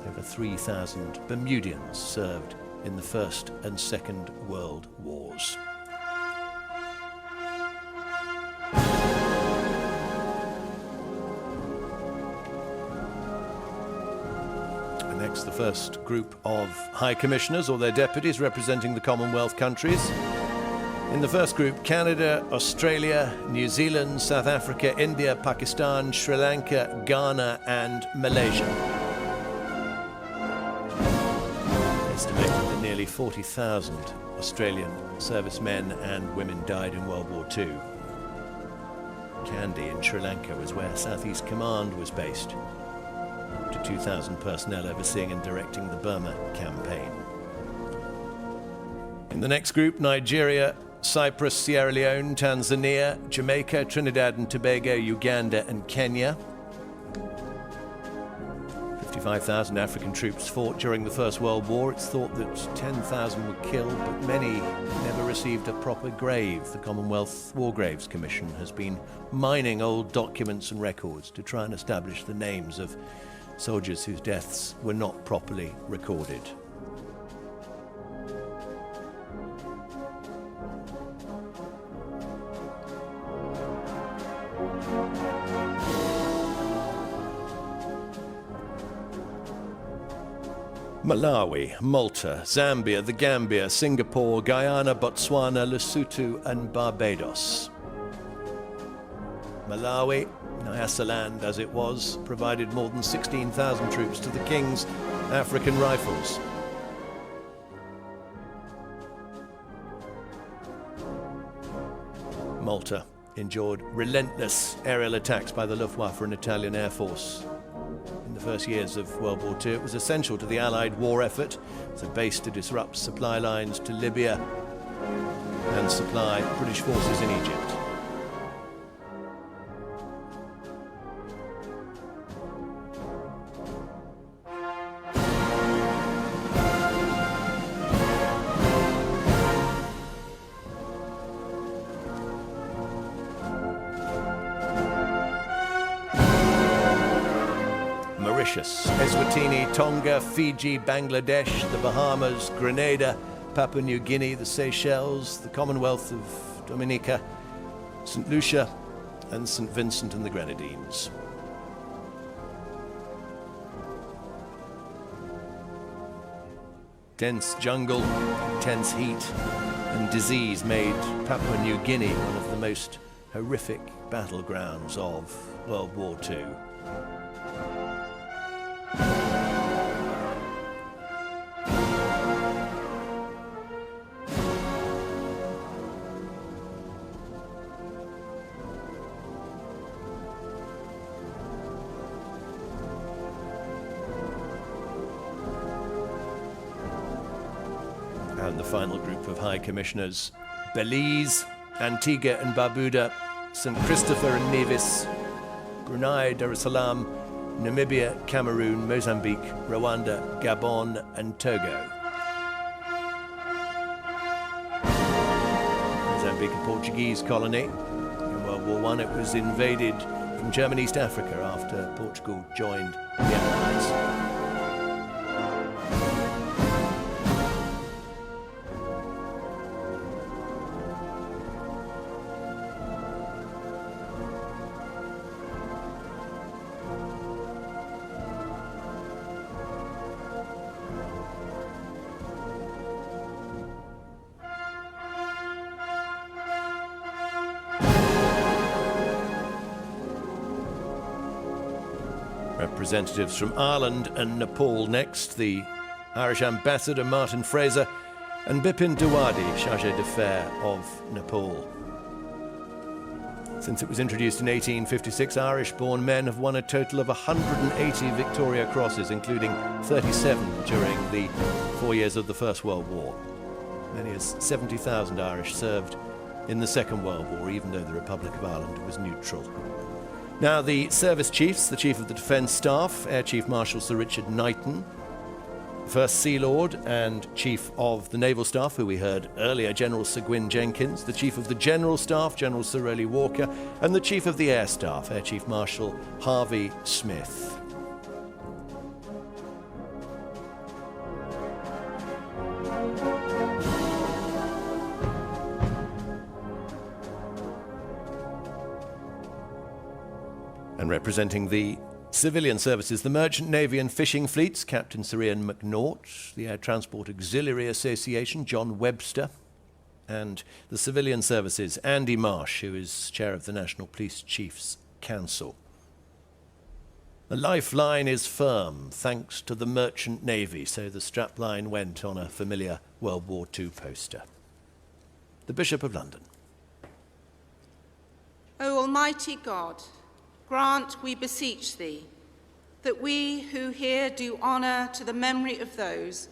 Over 3,000 Bermudians served in the First and Second World Wars. And next, the first group of High Commissioners or their deputies representing the Commonwealth countries. In the first group, Canada, Australia, New Zealand, South Africa, India, Pakistan, Sri Lanka, Ghana and Malaysia. Estimated that nearly 40,000 Australian servicemen and women died in World War II. Kandy in Sri Lanka was where Southeast Command was based, up to 2,000 personnel overseeing and directing the Burma campaign. In the next group, Nigeria, Cyprus, Sierra Leone, Tanzania, Jamaica, Trinidad and Tobago, Uganda and Kenya. 55,000 African troops fought during the First World War. It's thought that 10,000 were killed, but many never received a proper grave. The Commonwealth War Graves Commission has been mining old documents and records to try and establish the names of soldiers whose deaths were not properly recorded. Malawi, Malta, Zambia, the Gambia, Singapore, Guyana, Botswana, Lesotho and Barbados. Malawi, Nyasaland as it was, provided more than 16,000 troops to the King's African Rifles. Malta endured relentless aerial attacks by the Luftwaffe and Italian Air Force. In the first years of World War II, it was essential to the Allied war effort as a base to disrupt supply lines to Libya and supply British forces in Egypt. Mauritius, Eswatini, Tonga, Fiji, Bangladesh, the Bahamas, Grenada, Papua New Guinea, the Seychelles, the Commonwealth of Dominica, St. Lucia, and St. Vincent and the Grenadines. Dense jungle, intense heat, and disease made Papua New Guinea one of the most horrific battlegrounds of World War II. And the final group of High Commissioners: Belize, Antigua and Barbuda, St. Christopher and Nevis, Brunei Darussalam, Namibia, Cameroon, Mozambique, Rwanda, Gabon and Togo. Mozambique, a Portuguese colony. In World War I, it was invaded from German East Africa after Portugal joined the Allies. Representatives from Ireland and Nepal next, the Irish Ambassador Martin Fraser and Bipin Dewadi, Chargé d'Affaires of Nepal. Since it was introduced in 1856, Irish-born men have won a total of 180 Victoria Crosses, including 37 during the 4 years of the First World War. Many as 70,000 Irish served in the Second World War, even though the Republic of Ireland was neutral. Now, the service chiefs, the Chief of the Defence Staff, Air Chief Marshal Sir Richard Knighton, First Sea Lord and Chief of the Naval Staff, who we heard earlier, General Sir Gwyn Jenkins, the Chief of the General Staff, General Sir Rowley Walker, and the Chief of the Air Staff, Air Chief Marshal Harvey Smith. And representing the civilian services, the Merchant Navy and Fishing Fleets, Captain Sir Ian McNaught, the Air Transport Auxiliary Association, John Webster, and the civilian services, Andy Marsh, who is chair of the National Police Chiefs Council. The lifeline is firm, thanks to the Merchant Navy, so the strapline went on a familiar World War II poster. The Bishop of London. O Almighty God, grant, we beseech thee, that we who here do honour to the memory of those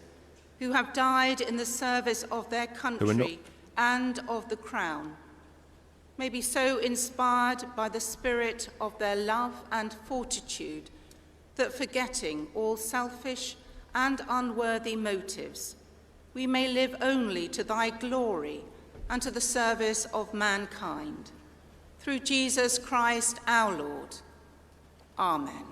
who have died in the service of their country and of the Crown may be so inspired by the spirit of their love and fortitude that, forgetting all selfish and unworthy motives, we may live only to thy glory and to the service of mankind. Through Jesus Christ our Lord. Amen.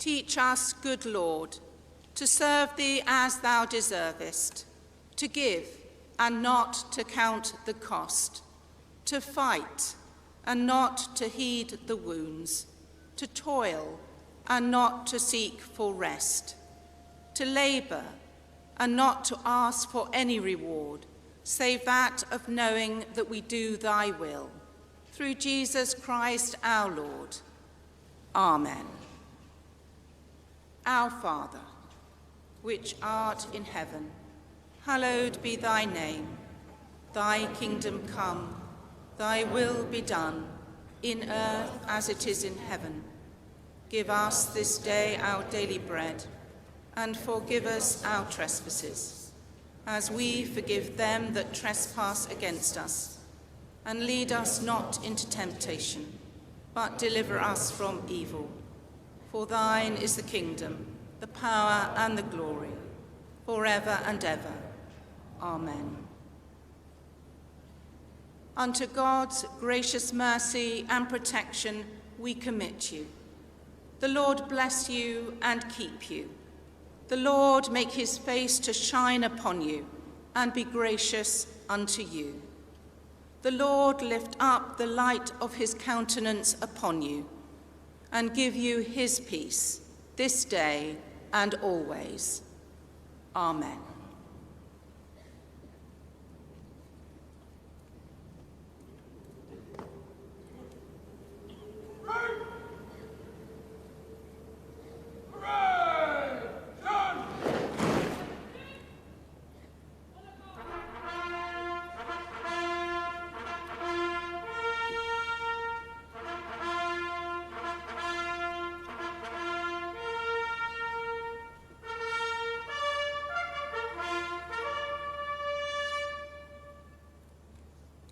Teach us, good Lord, to serve thee as thou deservest, to give and not to count the cost, to fight and not to heed the wounds, to toil and not to seek for rest, to labour and not to ask for any reward, save that of knowing that we do thy will. Through Jesus Christ our Lord. Amen. Our Father, which art in heaven, hallowed be thy name. Thy kingdom come, thy will be done, in earth as it is in heaven. Give us this day our daily bread, and forgive us our trespasses, as we forgive them that trespass against us. And lead us not into temptation, but deliver us from evil. For thine is the kingdom, the power, and the glory, forever and ever. Amen. Unto God's gracious mercy and protection we commit you. The Lord bless you and keep you. The Lord make his face to shine upon you and be gracious unto you. The Lord lift up the light of his countenance upon you and give you his peace this day and always. Amen.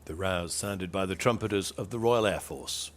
The rouse sounded by the trumpeters of the Royal Air Force.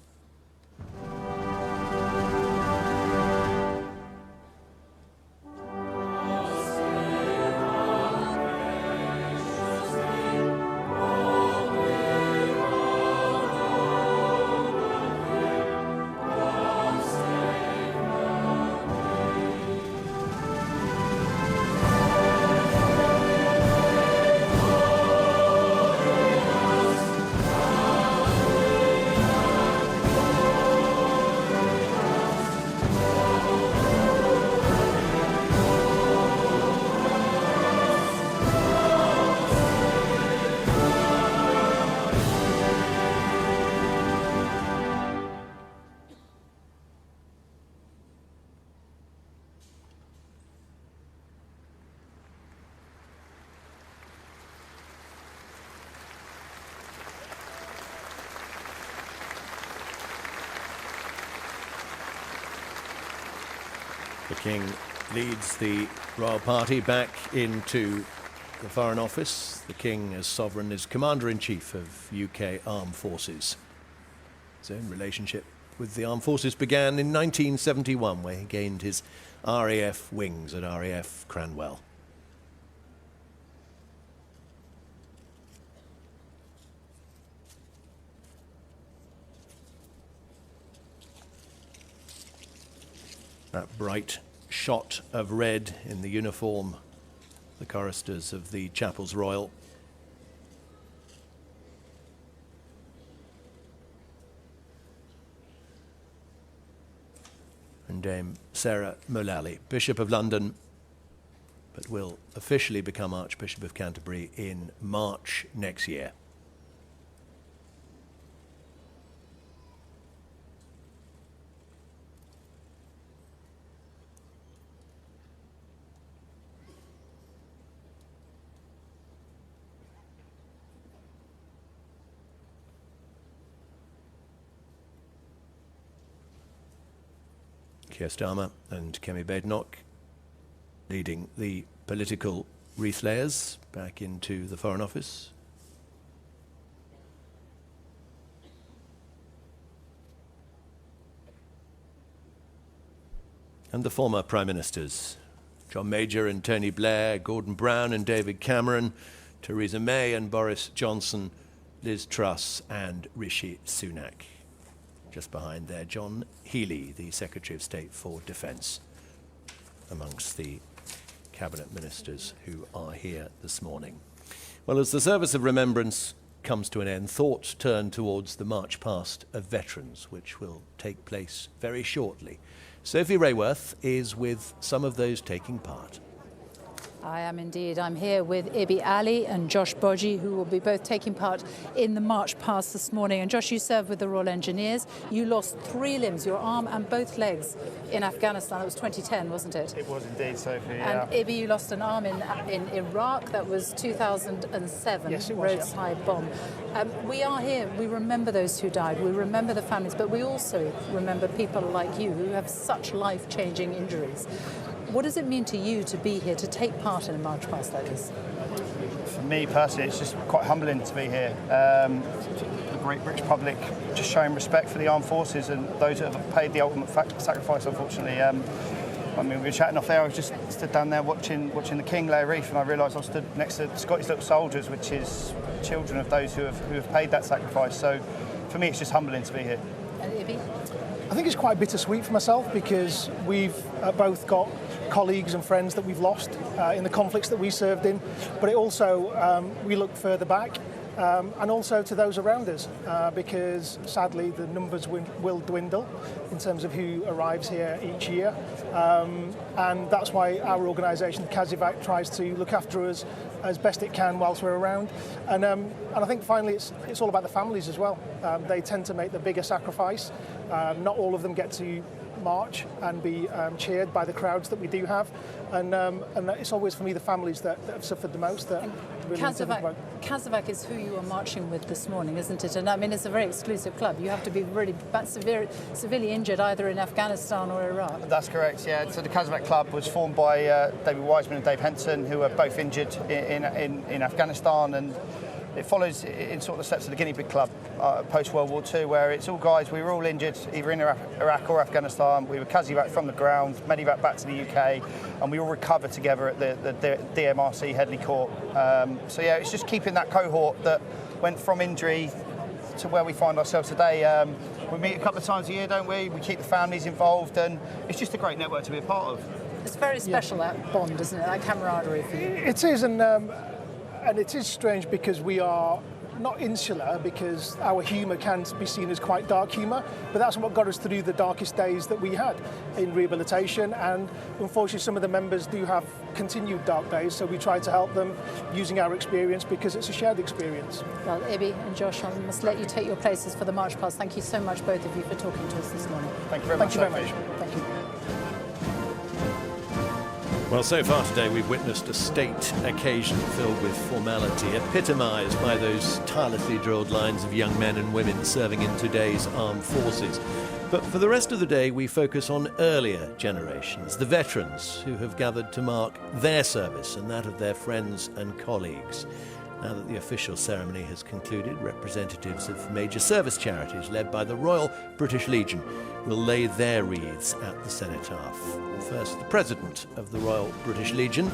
The King leads the royal party back into the Foreign Office. The King, as sovereign, is Commander-in-Chief of UK Armed Forces. His own relationship with the Armed Forces began in 1971, where he gained his RAF wings at RAF Cranwell. That bright shot of red in the uniform, the choristers of the Chapels Royal. And Dame Sarah Mullally, Bishop of London, but will officially become Archbishop of Canterbury in March next year. Keir Starmer and Kemi Badenoch leading the political wreath layers back into the Foreign Office. And the former Prime Ministers, John Major and Tony Blair, Gordon Brown and David Cameron, Theresa May and Boris Johnson, Liz Truss and Rishi Sunak. Just behind there, John Healey, the Secretary of State for Defence, amongst the Cabinet Ministers who are here this morning. Well, as the service of remembrance comes to an end, thoughts turn towards the March Past of Veterans, which will take place very shortly. Sophie Rayworth is with some of those taking part. I am indeed. I'm here with Ibi Ali and Josh Boji, who will be both taking part in the March Past this morning. And Josh, you served with the Royal Engineers. You lost 3 limbs, your arm and both legs, in Afghanistan. That was 2010, wasn't it? It was indeed, Sophie, yeah. And Ibi, you lost an arm in Iraq. That was 2007, yes, it was, roadside bomb. We are here. We remember those who died. We remember the families, but we also remember people like you who have such life-changing injuries. What does it mean to you to be here, to take part in a March Past like this? For me personally, it's just quite humbling to be here. The great British public just showing respect for the armed forces and those that have paid the ultimate sacrifice, unfortunately. I mean, we were chatting off there, I was just stood down there watching the King lay a wreath, and I realised I stood next to Scottish Little Soldiers, which is children of those who have paid that sacrifice. So for me, it's just humbling to be here. And Ibi? I think it's quite bittersweet for myself because we've both got colleagues and friends that we've lost in the conflicts that we served in, but it also, we look further back and also to those around us because sadly the numbers will dwindle in terms of who arrives here each year, and that's why our organisation, CASEVAC, tries to look after us as best it can whilst we're around, and I think finally it's all about the families as well. They tend to make the bigger sacrifice. Not all of them get to march and be cheered by the crowds that we do have, and it's always for me the families that have suffered the most. That really CASEVAC is who you are marching with this morning, isn't it? And I mean, it's a very exclusive club. You have to be really severely injured either in Afghanistan or Iraq. That's correct, yeah. So the CASEVAC club was formed by David Wiseman and Dave Henson, who were both injured in Afghanistan, and it follows in sort of the steps of the Guinea Pig Club post-World War II, where it's all guys, we were all injured either in Iraq or Afghanistan. We were CASEVAC from the ground, medevac back to the UK, and we all recovered together at the DMRC Headley Court. So yeah, it's just keeping that cohort that went from injury to where we find ourselves today. We meet a couple of times a year, don't we? We keep the families involved, and it's just a great network to be a part of. It's very special, that bond, isn't it? That camaraderie for you. It is, and it is strange because we are not insular, because our humour can be seen as quite dark humour, but that's what got us through the darkest days that we had in rehabilitation, and unfortunately some of the members do have continued dark days, so we try to help them using our experience because it's a shared experience. Well, Ibi and Josh, I must let you take your places for the March Past. Thank you so much, both of you, for talking to us this morning. Thank you very much. Thank you. Well, so far today we've witnessed a state occasion filled with formality, epitomised by those tirelessly drilled lines of young men and women serving in today's armed forces. But for the rest of the day we focus on earlier generations, the veterans who have gathered to mark their service and that of their friends and colleagues. Now that the official ceremony has concluded, representatives of major service charities led by the Royal British Legion will lay their wreaths at the Cenotaph. First, the President of the Royal British Legion,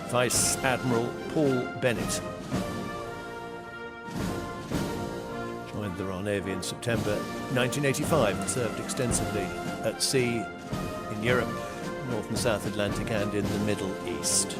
Vice Admiral Paul Bennett. Joined the Royal Navy in September 1985 and served extensively at sea in Europe, North and South Atlantic and in the Middle East.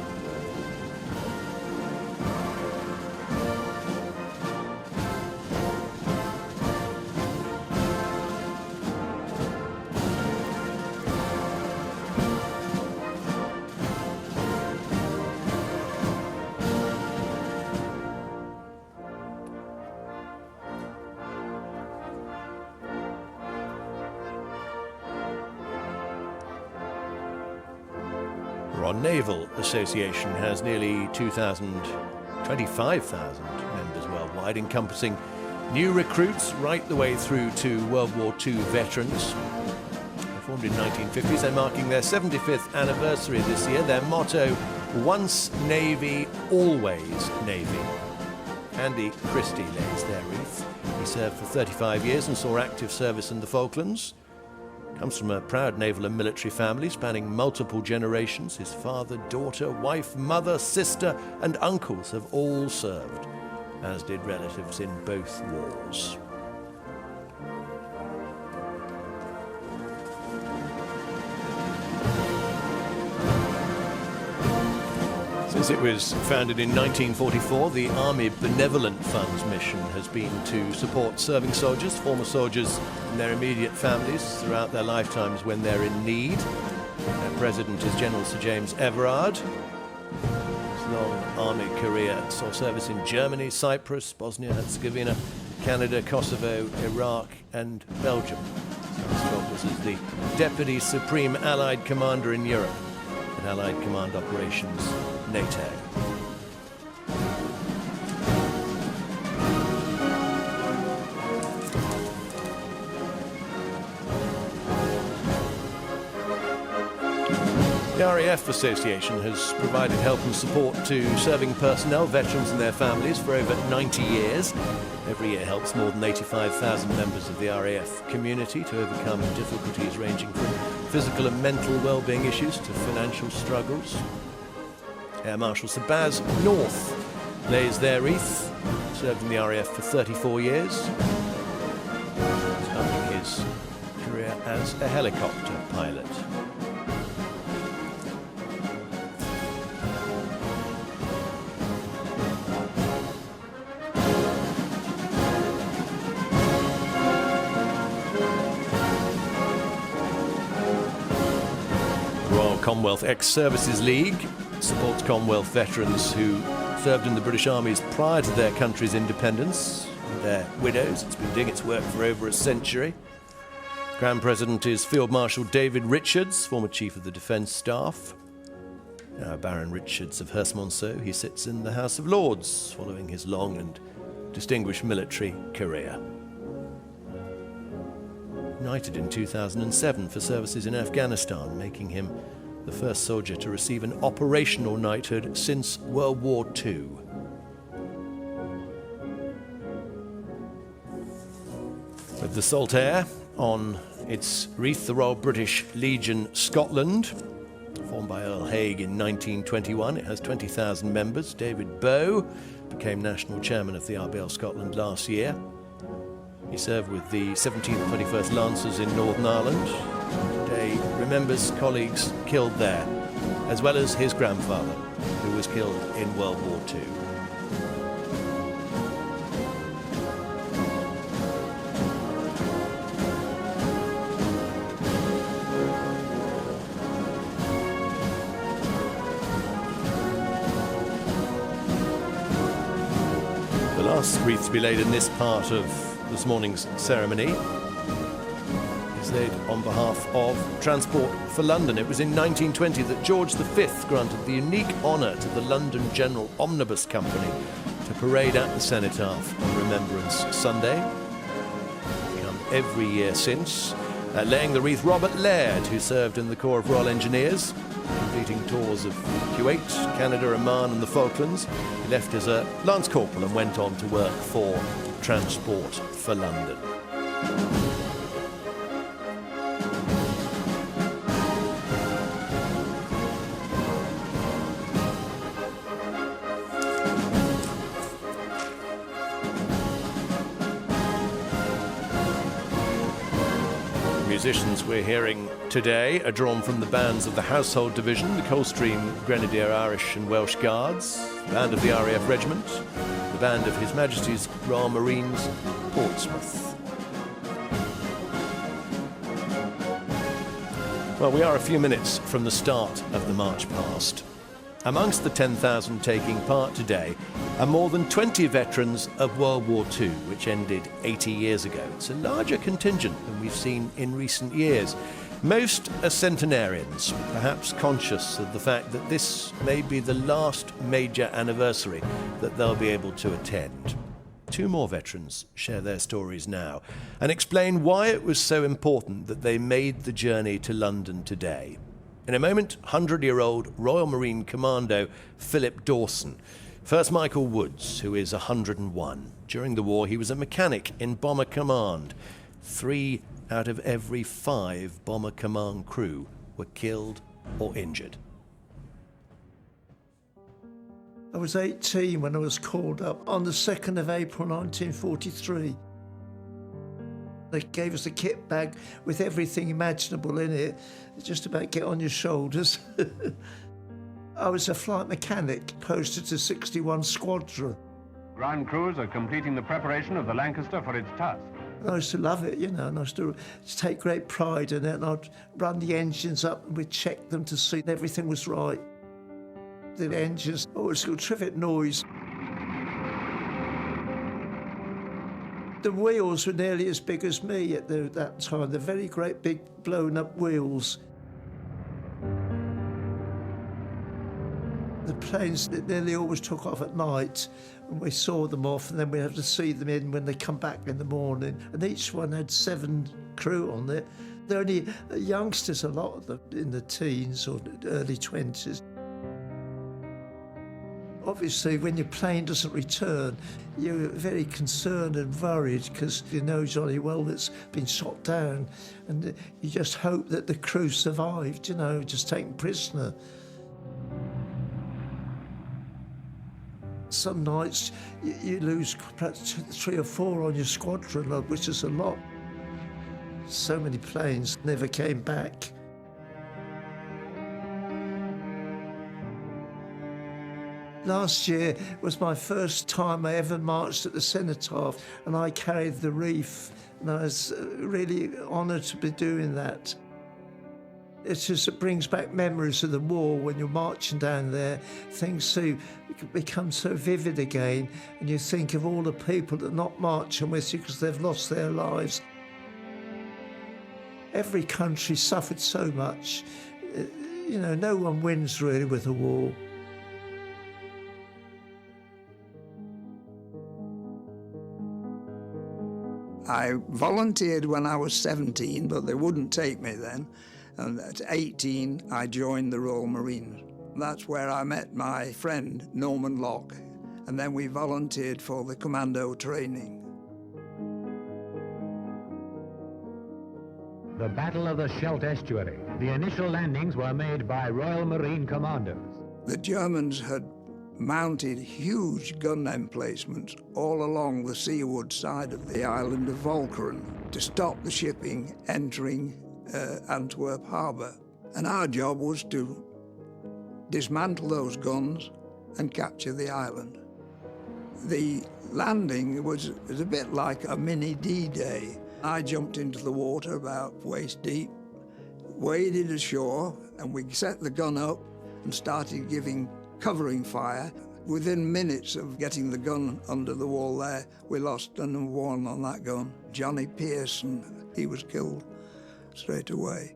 Our Naval Association has nearly 25,000 members worldwide, encompassing new recruits right the way through to World War II veterans. Formed in 1950s, they're marking their 75th anniversary this year. Their motto, once Navy, always Navy. Andy Christie lays their wreath. He served for 35 years and saw active service in the Falklands. Comes from a proud naval and military family spanning multiple generations. His father, daughter, wife, mother, sister and uncles have all served, as did relatives in both wars. Since it was founded in 1944, the Army Benevolent Fund's mission has been to support serving soldiers, former soldiers and their immediate families throughout their lifetimes when they're in need. Their president is General Sir James Everard. His long army career saw service in Germany, Cyprus, Bosnia-Herzegovina, Canada, Kosovo, Iraq and Belgium. His job was as the Deputy Supreme Allied Commander in Europe and Allied Command Operations, NATO. The RAF Association has provided help and support to serving personnel, veterans and their families for over 90 years. Every year helps more than 85,000 members of the RAF community to overcome difficulties ranging from physical and mental well-being issues to financial struggles. Air Marshal Sir Baz North lays their wreath, served in the RAF for 34 years, starting his career as a helicopter pilot. Commonwealth Ex-Services League supports Commonwealth veterans who served in the British armies prior to their country's independence and their widows. It's been doing its work for over a century. Grand President is Field Marshal David Richards, former Chief of the Defence Staff. Now Baron Richards of Hurstmonceux, he sits in the House of Lords following his long and distinguished military career. Knighted in 2007 for services in Afghanistan, making him the first soldier to receive an operational knighthood since World War II. With the Saltaire on its wreath, the Royal British Legion Scotland, formed by Earl Haig in 1921. It has 20,000 members. David Bowe became national chairman of the RBL Scotland last year. He served with the 17th and 21st Lancers in Northern Ireland. Today remembers colleagues killed there, as well as his grandfather, who was killed in World War II. The last wreath to be laid in this part of this morning's ceremony is laid on behalf of Transport for London. It was in 1920 that George V granted the unique honour to the London General Omnibus Company to parade at the Cenotaph on Remembrance Sunday. Come every year since. Laying the wreath, Robert Laird, who served in the Corps of Royal Engineers, completing tours of Kuwait, Canada, Oman and the Falklands. He left as a Lance Corporal and went on to work for Transport for London. Musicians we're hearing today are drawn from the bands of the Household Division, the Coldstream Grenadier Irish and Welsh Guards, the band of the RAF Regiment, the band of His Majesty's Royal Marines, Portsmouth. Well, we are a few minutes from the start of the March Past. Amongst the 10,000 taking part today are more than 20 veterans of World War II, which ended 80 years ago. It's a larger contingent than we've seen in recent years. Most are centenarians, perhaps conscious of the fact that this may be the last major anniversary that they'll be able to attend. Two more veterans share their stories now and explain why it was so important that they made the journey to London today. In a moment, 100-year-old Royal Marine Commando Philip Dawson. First, Michael Woods, who is 101. During the war, he was a mechanic in Bomber Command. 3 out of every 5 Bomber Command crew were killed or injured. I was 18 when I was called up on the 2nd of April 1943. They gave us a kit bag with everything imaginable in it. It's just about get on your shoulders. I was a flight mechanic posted to 61 Squadron. Ground crews are completing the preparation of the Lancaster for its task. I used to love it, and I used to take great pride in it, and I'd run the engines up and we'd check them to see everything was right. The engines always got a terrific noise. The wheels were nearly as big as me at that time. They're very great big blown up wheels. The planes nearly always took off at night, and we saw them off, and then we had to see them in when they come back in the morning. And each one had 7 crew on it. They're only youngsters, a lot of them, in the teens or early 20s. Obviously, when your plane doesn't return, you're very concerned and worried because you know jolly well it's been shot down, and you just hope that the crew survived, just taken prisoner. Some nights you lose perhaps 3 or 4 on your squadron, which is a lot. So many planes never came back. Last year was my first time I ever marched at the Cenotaph, and I carried the wreath, and I was really honoured to be doing that. It brings back memories of the war when you're marching down there. Things become so vivid again, and you think of all the people that are not marching with you because they've lost their lives. Every country suffered so much. No one wins really with a war. I volunteered when I was 17, but they wouldn't take me then. And at 18, I joined the Royal Marines. That's where I met my friend, Norman Locke, and then we volunteered for the commando training. The Battle of the Scheldt Estuary. The initial landings were made by Royal Marine commandos. The Germans had mounted huge gun emplacements all along the seaward side of the island of Walcheren to stop the shipping entering Antwerp harbour. And our job was to dismantle those guns and capture the island. The landing was a bit like a mini D-Day. I jumped into the water about waist deep, waded ashore, and we set the gun up and started giving covering fire. Within minutes of getting the gun under the wall there, we lost the number 1 on that gun, Johnny Pearson. He was killed straight away.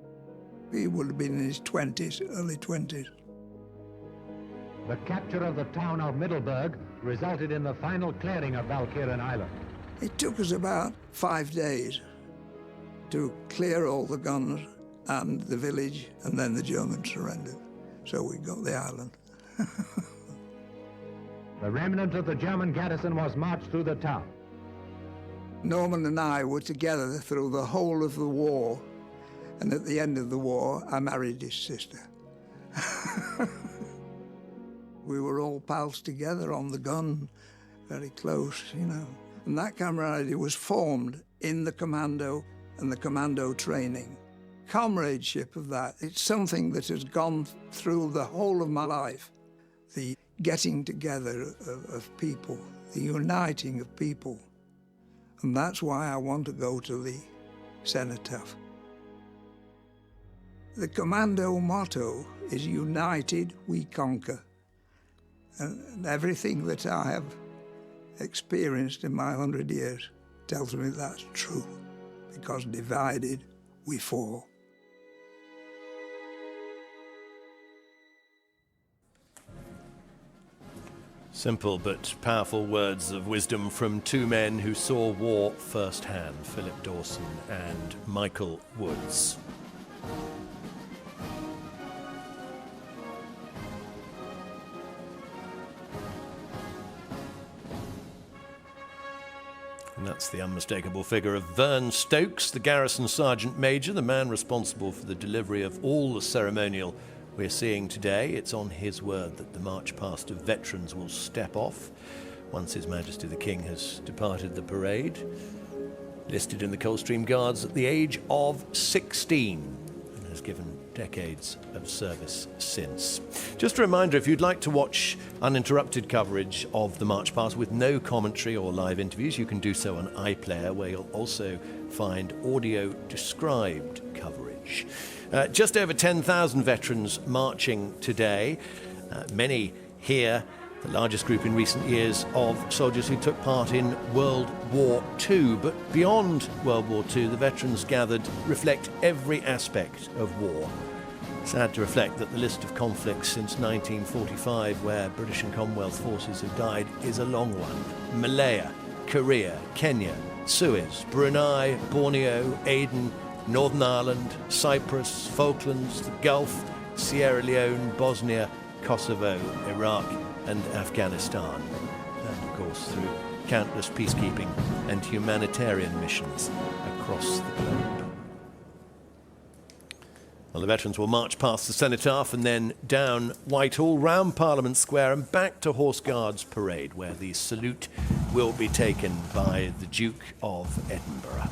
He would have been in his 20s, early 20s. The capture of the town of Middelburg resulted in the final clearing of Walcheren Island. It took us about 5 days to clear all the guns and the village, and then the Germans surrendered. So we got the island. The remnant of the German garrison was marched through the town. Norman and I were together through the whole of the war, and at the end of the war, I married his sister. We were all pals together on the gun, very close, And that camaraderie was formed in the commando and the commando training. Comradeship of that, it's something that has gone through the whole of my life. The getting together of people, the uniting of people. And that's why I want to go to the Cenotaph. The commando motto is united we conquer. And everything that I have experienced in my 100 years tells me that's true, because divided we fall. Simple but powerful words of wisdom from 2 men who saw war firsthand, Philip Dawson and Michael Woods. And that's the unmistakable figure of Vern Stokes, the Garrison Sergeant Major, the man responsible for the delivery of all the ceremonial we're seeing today. It's on his word that the march past of veterans will step off once His Majesty the King has departed the parade. Listed in the Coldstream Guards at the age of 16 and has given decades of service since. Just a reminder, if you'd like to watch uninterrupted coverage of the March Past with no commentary or live interviews, you can do so on iPlayer, where you'll also find audio described coverage. Just over 10,000 veterans marching today. Many here, the largest group in recent years of soldiers who took part in World War II. But beyond World War II, the veterans gathered reflect every aspect of war. Sad to reflect that the list of conflicts since 1945 where British and Commonwealth forces have died is a long one. Malaya, Korea, Kenya, Suez, Brunei, Borneo, Aden, Northern Ireland, Cyprus, Falklands, the Gulf, Sierra Leone, Bosnia, Kosovo, Iraq and Afghanistan. And of course through countless peacekeeping and humanitarian missions across the globe. Well, the veterans will march past the Cenotaph and then down Whitehall, round Parliament Square and back to Horse Guards Parade, where the salute will be taken by the Duke of Edinburgh.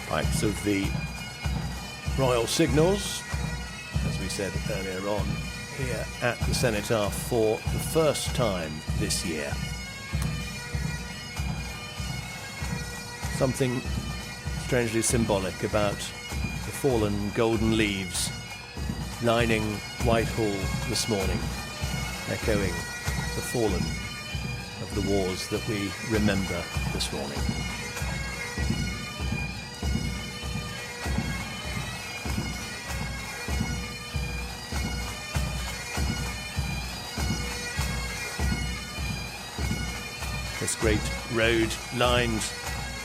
Pipes of the Royal Signals, as we said earlier on, here at the Cenotaph for the first time this year. Something strangely symbolic about the fallen golden leaves lining Whitehall this morning, echoing the fallen of the wars that we remember this morning. This great road lined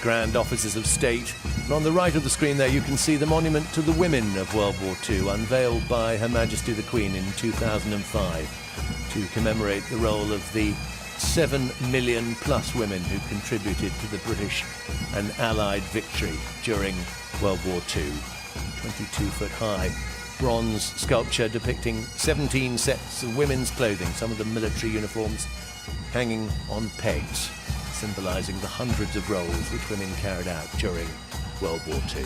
grand offices of state. And on the right of the screen there you can see the monument to the women of World War II, unveiled by Her Majesty the Queen in 2005 to commemorate the role of the 7 million plus women who contributed to the British and Allied victory during World War II. 22-foot high bronze sculpture depicting 17 sets of women's clothing, some of them military uniforms, hanging on pegs, symbolising the hundreds of roles which women carried out during World War II.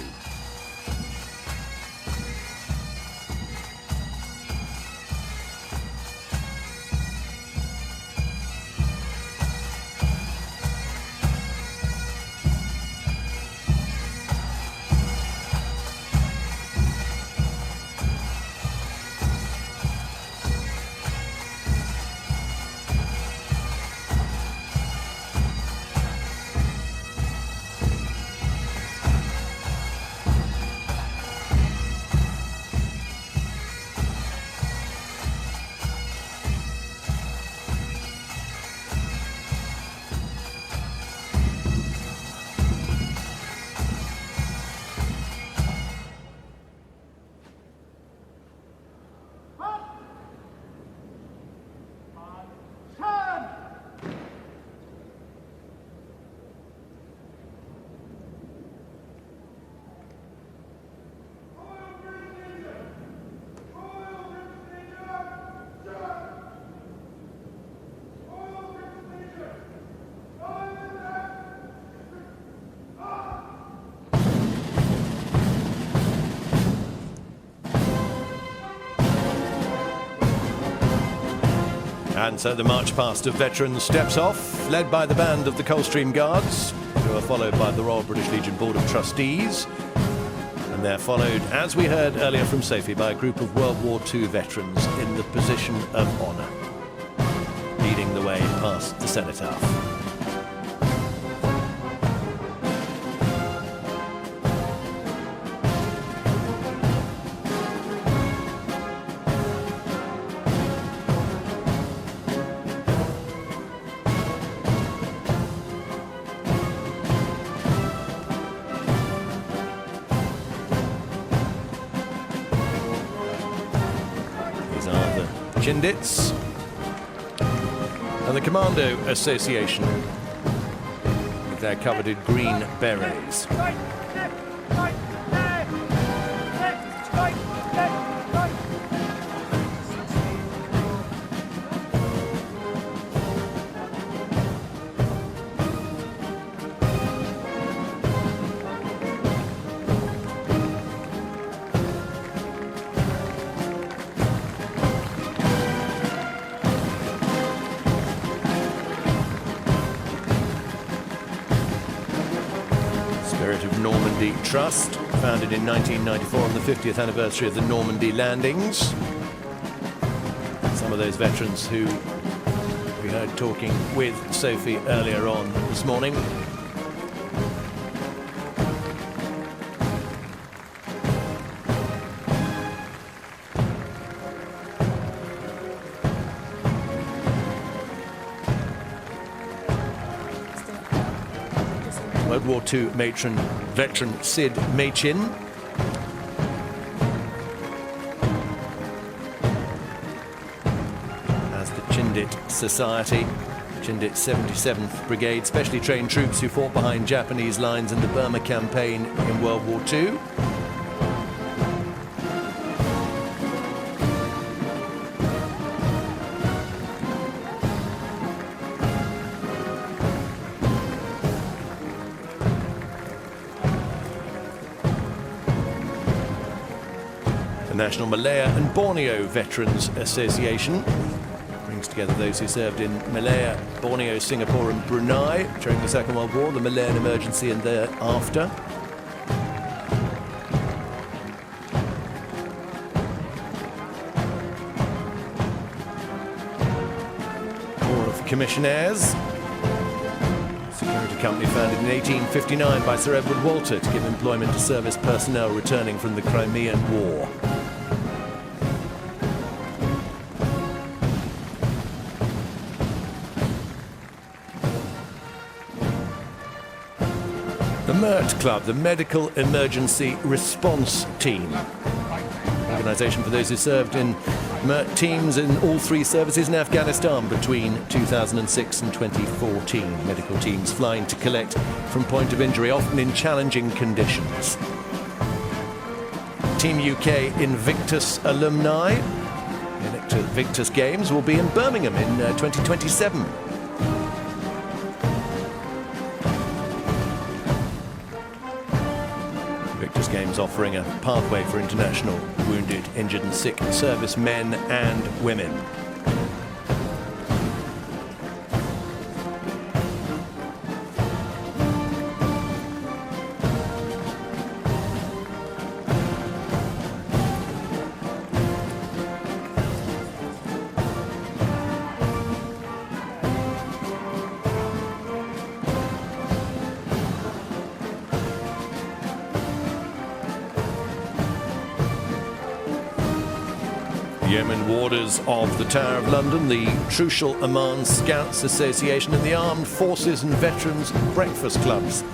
And so the march past of veterans steps off, led by the band of the Coldstream Guards, who are followed by the Royal British Legion Board of Trustees. And they're followed, as we heard earlier from Sophie, by a group of World War II veterans in the position of honour, leading the way past the Cenotaph. Chindits and the Commando Association with their coveted green berets. Normandy Trust, founded in 1994 on the 50th anniversary of the Normandy landings. Some of those veterans who we heard talking with Sophie earlier on this morning. World War II veteran Sid Machin. As the Chindit Society, Chindit 77th Brigade, specially trained troops who fought behind Japanese lines in the Burma campaign in World War II. National Malaya and Borneo Veterans Association brings together those who served in Malaya, Borneo, Singapore and Brunei during the Second World War, the Malayan emergency and thereafter. Corps of Commissionaires, security company founded in 1859 by Sir Edward Walter to give employment to service personnel returning from the Crimean War. The MERT Club, the Medical Emergency Response Team. Organisation for those who served in MERT teams in all three services in Afghanistan between 2006 and 2014. Medical teams flying to collect from point of injury, often in challenging conditions. Team UK Invictus alumni. The Invictus Games will be in Birmingham in 2027. Games offering a pathway for international wounded, injured and sick servicemen and women. Yemen Warders of the Tower of London, the Trucial Aman Scouts Association and the Armed Forces and Veterans Breakfast Clubs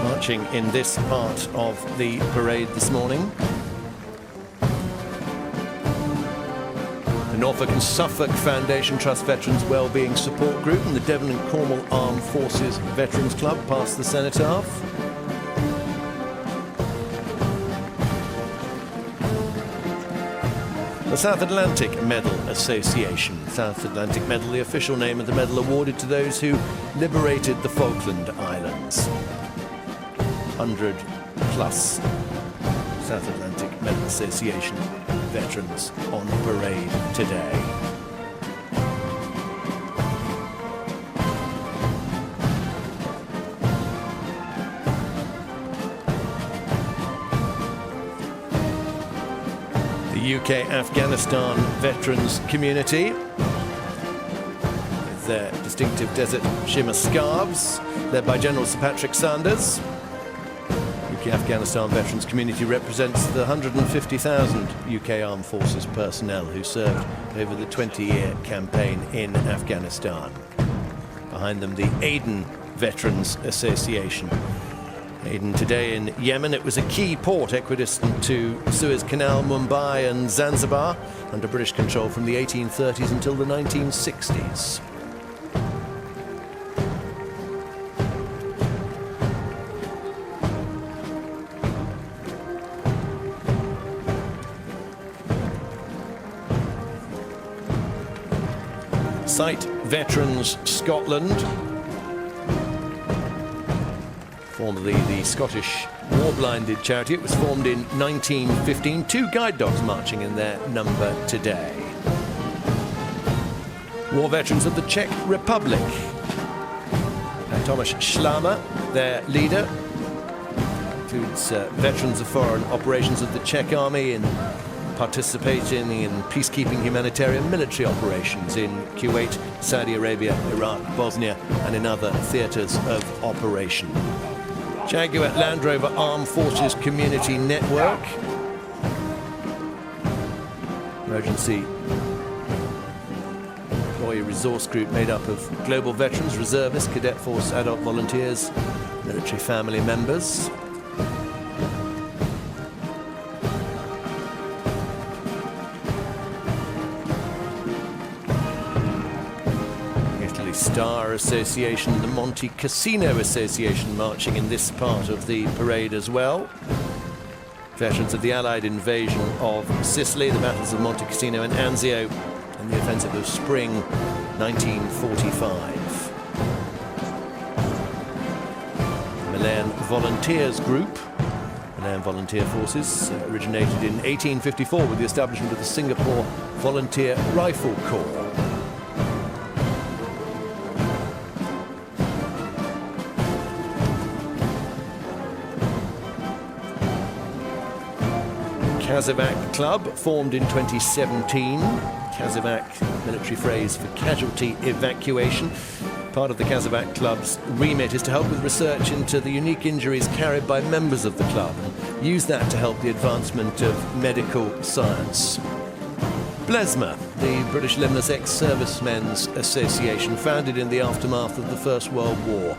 marching in this part of the parade this morning. The Norfolk and Suffolk Foundation Trust Veterans Wellbeing Support Group and the Devon and Cornwall Armed Forces Veterans Club past the Cenotaph. The South Atlantic Medal Association. South Atlantic Medal, the official name of the medal awarded to those who liberated the Falkland Islands. 100 plus South Atlantic Medal Association veterans on parade today. UK-Afghanistan veterans community with their distinctive desert shimmer scarves, led by General Sir Patrick Sanders. UK-Afghanistan veterans community represents the 150,000 UK Armed Forces personnel who served over the 20-year campaign in Afghanistan. Behind them, the Aden Veterans Association. Aden today in Yemen. It was a key port equidistant to Suez Canal, Mumbai and Zanzibar, under British control from the 1830s until the 1960s. Sight Veterans Scotland, formerly the Scottish War-Blinded charity. It was formed in 1915. 2 guide dogs marching in their number today. War veterans of the Czech Republic. Tomáš Šláma, their leader. includes veterans of foreign operations of the Czech Army and participating in peacekeeping humanitarian military operations in Kuwait, Saudi Arabia, Iraq, Bosnia, and in other theatres of operation. Jaguar Land Rover Armed Forces Community Network. Emergency employee resource group made up of global veterans, reservists, cadet force, adult volunteers, military family members. Italy Star Association, the Monte Cassino Association marching in this part of the parade as well. Veterans of the Allied invasion of Sicily, the battles of Monte Cassino and Anzio, and the offensive of spring 1945. Milan Volunteers Group, Milan Volunteer Forces, originated in 1854 with the establishment of the Singapore Volunteer Rifle Corps. Casevac Club, formed in 2017. Casevac, military phrase for casualty evacuation. Part of the Casevac Club's remit is to help with research into the unique injuries carried by members of the club and use that to help the advancement of medical science. BLESMA, the British Limbless Ex-Servicemen's Association, founded in the aftermath of the First World War.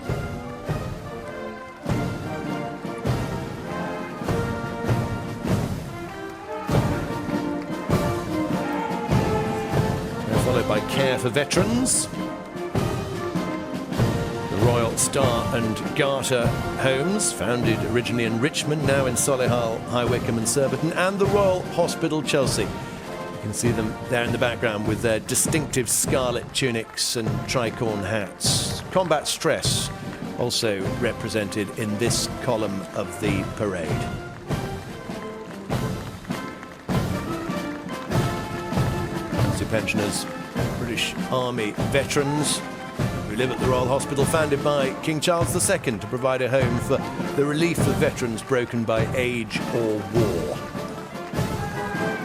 Followed by Care for Veterans, the Royal Star and Garter Homes, founded originally in Richmond, now in Solihull, High Wycombe and Surbiton, and the Royal Hospital Chelsea. You can see them there in the background with their distinctive scarlet tunics and tricorn hats. Combat Stress, also represented in this column of the parade. Pensioners, British Army veterans who live at the Royal Hospital, founded by King Charles II to provide a home for the relief of veterans broken by age or war.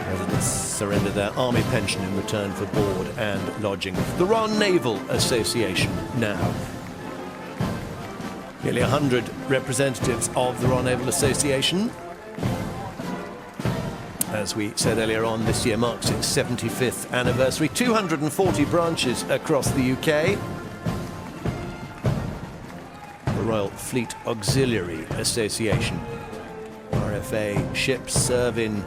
Residents surrender their army pension in return for board and lodging. The Royal Naval Association now. Nearly 100 representatives of the Royal Naval Association. As we said earlier on, this year marks its 75th anniversary. 240 branches across the UK. The Royal Fleet Auxiliary Association. RFA ships serve in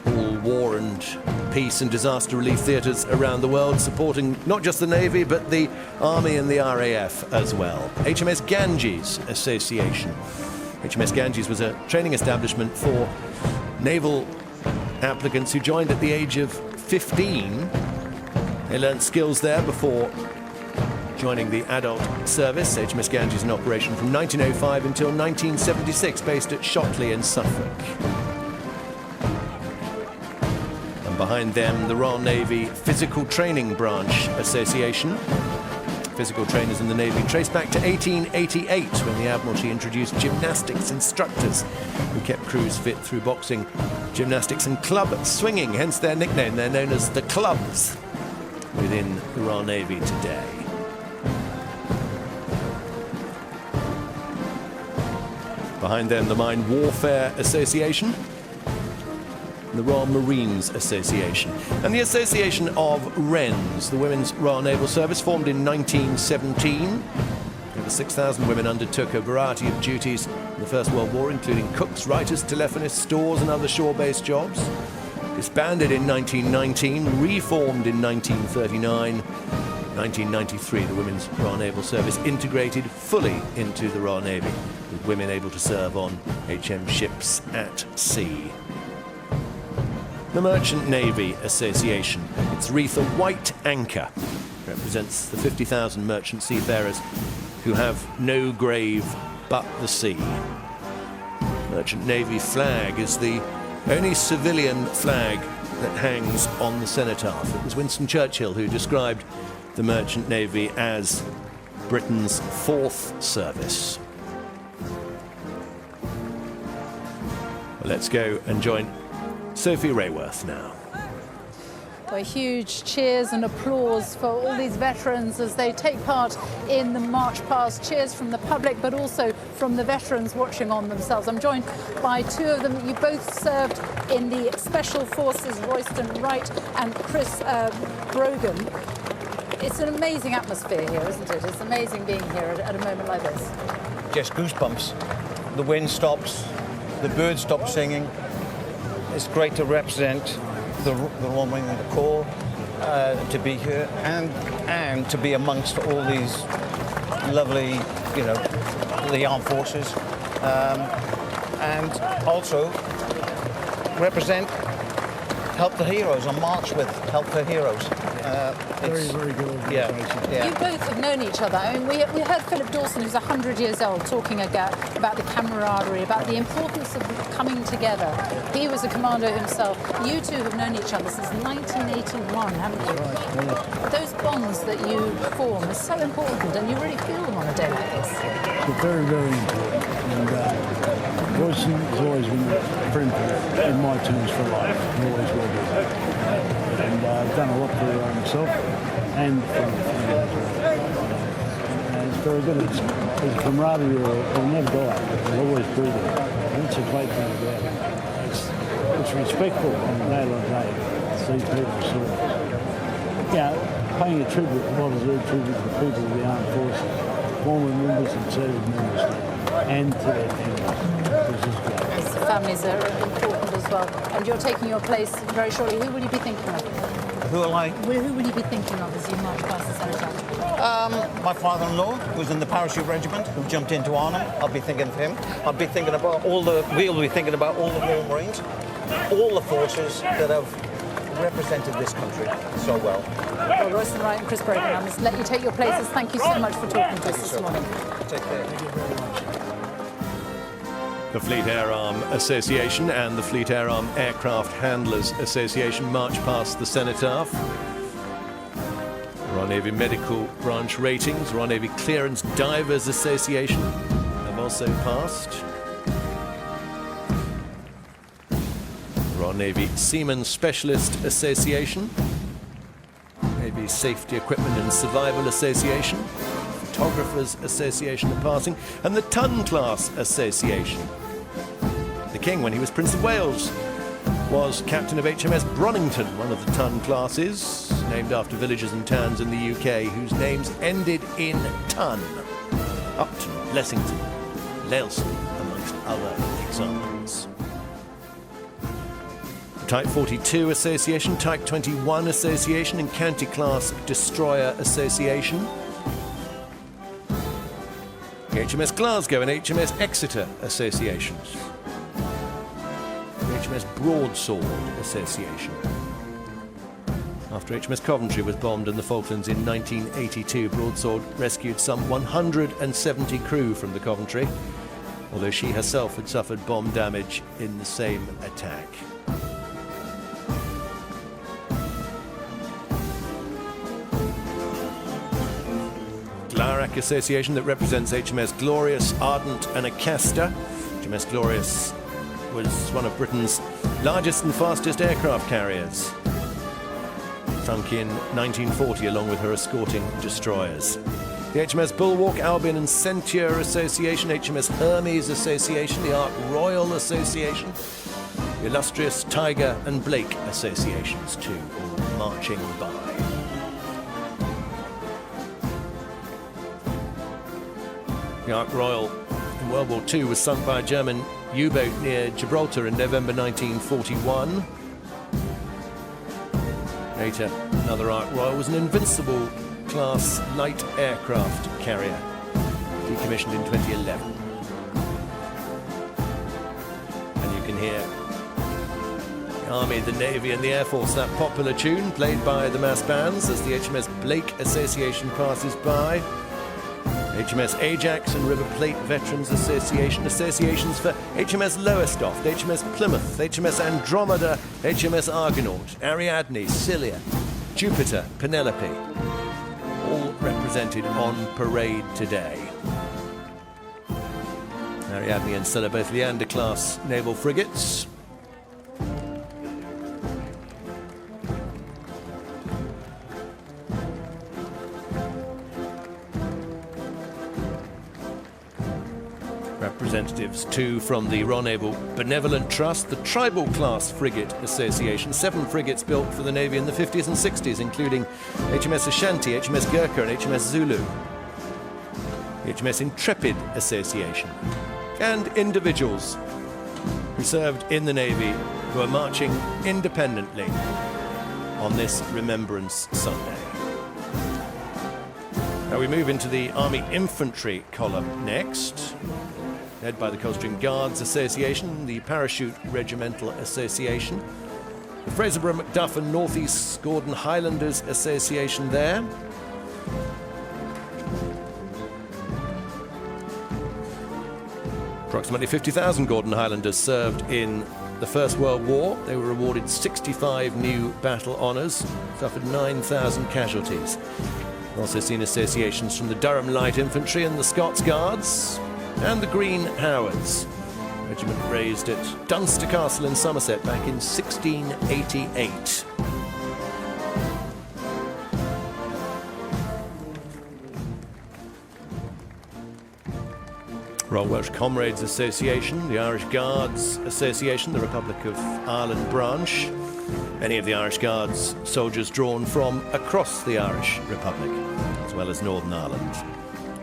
all war and peace and disaster relief theatres around the world, supporting not just the Navy, but the Army and the RAF as well. HMS Ganges Association. HMS Ganges was a training establishment for naval applicants who joined at the age of 15. They learnt skills there before joining the adult service. HMS Ganges in operation from 1905 until 1976, based at Shotley in Suffolk. And behind them, the Royal Navy Physical Training Branch Association. Physical trainers in the Navy traced back to 1888, when the Admiralty introduced gymnastics instructors who kept crews fit through boxing, gymnastics and club swinging, hence their nickname. They're known as the Clubs within the Royal Navy today. Behind them, the Mine Warfare Association, the Royal Marines Association, and the Association of Wrens, the Women's Royal Naval Service, formed in 1917. Over 6,000 women undertook a variety of duties in the First World War, including cooks, writers, telephonists, stores and other shore-based jobs. Disbanded in 1919, reformed in 1939. 1993, the Women's Royal Naval Service integrated fully into the Royal Navy, with women able to serve on HM ships at sea. The Merchant Navy Association. Its wreath of white anchor represents the 50,000 merchant seafarers who have no grave but the sea. Merchant Navy flag is the only civilian flag that hangs on the Cenotaph. It was Winston Churchill who described the Merchant Navy as Britain's fourth service. Let's go and join Sophie Rayworth now. A huge cheers and applause for all these veterans as they take part in the march past. Cheers from the public, but also from the veterans watching on themselves. I'm joined by two of them. You both served in the Special Forces, Royston Wright and Chris Brogan. It's an amazing atmosphere here, isn't it? It's amazing being here at a moment like this. Just goosebumps. The wind stops, the birds stop singing. It's great to represent the Royal Marine Corps, to be here and to be amongst all these lovely, you know, the armed forces, and also represent Help the Heroes, on march with Help the Heroes. Very good organisation. Yeah. You both have known each other. I mean, we heard Philip Dawson, who's 100 years old, talking about the camaraderie, about the importance of coming together. He was a commando himself. You two have known each other since 1981, haven't you? Right, yeah. Those bonds that you form are so important, and you really feel them on a day like this. They're very, very important. And Royston has always been a friend in my terms for life. He always will be. And I've done a lot for myself and for the family as well. And it's very good. It's camaraderie will never die. It'll always be there. And it's a great thing about it. It's respectful on a day like that to see people sort of, paying a tribute, a well-deserved tribute to the people of the armed forces, former members and service members, and to their families, which is great. The families are important as well. And you're taking your place very shortly. Who will you be thinking of? Who will I? Who will you be thinking of as you march past the Cenotaph? My father-in-law, who's in the parachute regiment, who jumped into Arnhem. I'll be thinking of him. I'll be thinking about we'll be thinking about all the Royal Marines, all the forces that have represented this country so well. Well, Royston Wright and Chris Brogan, I must let you take your places. Thank you so much for talking to us this morning. Take care. Thank you very much. The Fleet Air Arm Association and the Fleet Air Arm Aircraft Handlers Association march past the Cenotaph. Royal Navy Medical Branch Ratings, Royal Navy Clearance Divers Association have also passed. Royal Navy Seamen Specialist Association, Navy Safety Equipment and Survival Association, Photographers Association are passing, and the Ton Class Association. The King, when he was Prince of Wales, was captain of HMS Bronnington, one of the Ton classes, named after villages and towns in the UK whose names ended in Ton. Upton, Blessington, Lailson, amongst other examples. Type 42 Association, Type 21 Association, and County Class Destroyer Association. The HMS Glasgow and HMS Exeter Associations. The HMS Broadsword Association. After HMS Coventry was bombed in the Falklands in 1982, Broadsword rescued some 170 crew from the Coventry, although she herself had suffered bomb damage in the same attack. Glarac Association that represents HMS Glorious, Ardent and Acasta. HMS Glorious was one of Britain's largest and fastest aircraft carriers. Sunk in 1940 along with her escorting destroyers. The HMS Bulwark, Albion and Centaur Association, HMS Hermes Association, the Ark Royal Association, the illustrious Tiger and Blake Associations too, all marching by. The Ark Royal in World War II was sunk by a German U-boat near Gibraltar in November 1941. Later, another Ark Royal was an Invincible class light aircraft carrier, decommissioned in 2011. And you can hear the Army, the Navy and the Air Force, that popular tune played by the mass bands as the HMS Blake Association passes by. HMS Ajax and River Plate Veterans Association, associations for HMS Lowestoft, HMS Plymouth, HMS Andromeda, HMS Argonaut, Ariadne, Scylla, Jupiter, Penelope, all represented on parade today. Ariadne and Scylla, both Leander-class naval frigates. Representatives too from the Royal Naval Benevolent Trust, the Tribal Class Frigate Association, 7 frigates built for the Navy in the 50s and 60s, including HMS Ashanti, HMS Gurkha and HMS Zulu. The HMS Intrepid Association, and individuals who served in the Navy who are marching independently on this Remembrance Sunday. Now we move into the Army Infantry column next, led by the Coldstream Guards Association, the Parachute Regimental Association, the Fraserburgh, Macduff and North East Gordon Highlanders Association there. Approximately 50,000 Gordon Highlanders served in the First World War. They were awarded 65 new battle honours, suffered 9,000 casualties. We've also seen associations from the Durham Light Infantry and the Scots Guards, and the Green Howards, regiment raised at Dunster Castle in Somerset back in 1688. Royal Welsh Comrades Association, the Irish Guards Association, the Republic of Ireland branch, many of the Irish Guards soldiers drawn from across the Irish Republic, as well as Northern Ireland.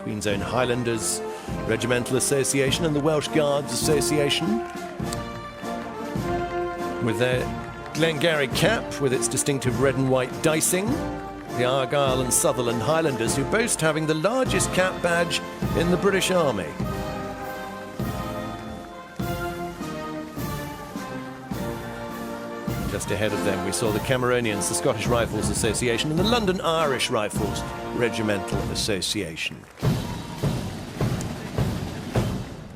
Queen's Own Highlanders Regimental Association and the Welsh Guards Association, with their Glengarry cap with its distinctive red and white dicing, the Argyll and Sutherland Highlanders, who boast having the largest cap badge in the British Army. Just ahead of them we saw the Cameronians, the Scottish Rifles Association and the London Irish Rifles Regimental Association.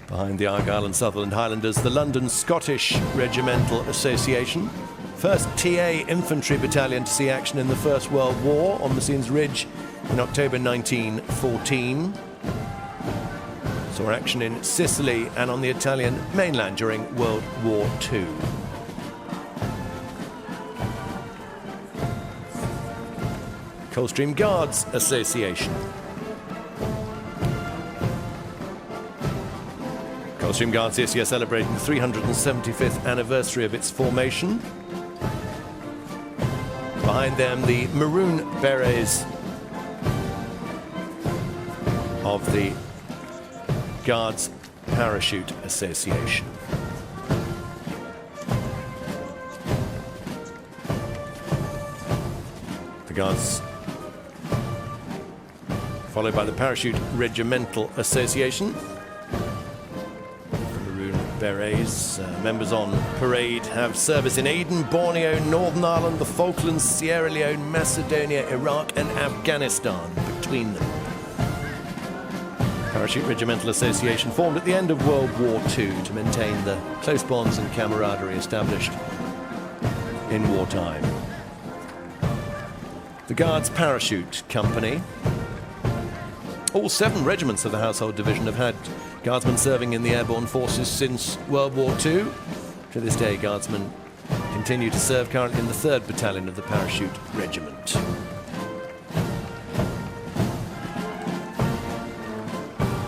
Behind the Argyll and Sutherland Highlanders, the London Scottish Regimental Association, 1st TA Infantry Battalion to see action in the First World War on Messines Ridge in October 1914. Saw action in Sicily and on the Italian mainland during World War II. Coldstream Guards Association. Coldstream Guards this year celebrating the 375th anniversary of its formation. Behind them, the Maroon Berets of the Guards Parachute Association. The Guards, followed by the Parachute Regimental Association. The Maroon Berets, members on parade, have service in Aden, Borneo, Northern Ireland, the Falklands, Sierra Leone, Macedonia, Iraq and Afghanistan between them. Parachute Regimental Association formed at the end of World War II to maintain the close bonds and camaraderie established in wartime. The Guards Parachute Company. All 7 regiments of the Household Division have had Guardsmen serving in the airborne forces since World War II. To this day, Guardsmen continue to serve currently in the 3rd Battalion of the Parachute Regiment.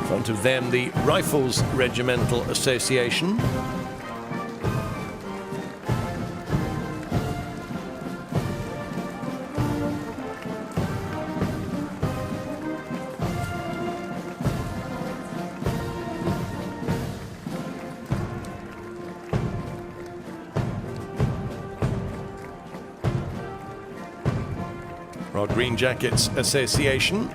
In front of them, the Rifles Regimental Association. Green Jackets Association.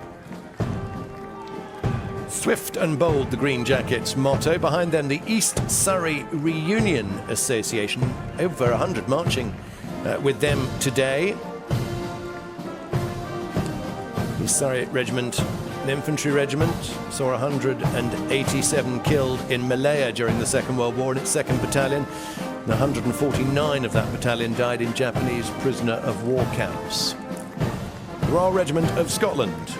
Swift and bold, the Green Jackets motto. Behind them, the East Surrey Reunion Association. Over 100 marching with them today. East Surrey Regiment, an infantry regiment, saw 187 killed in Malaya during the Second World War in its 2nd Battalion. 149 of that battalion died in Japanese prisoner of war camps. Royal Regiment of Scotland.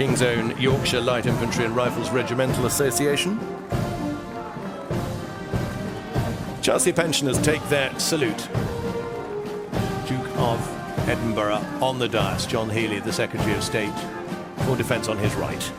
King's Own Yorkshire Light Infantry and Rifles Regimental Association. Chelsea pensioners take their salute. Duke of Edinburgh on the dais, John Healey, the Secretary of State for Defence, on his right.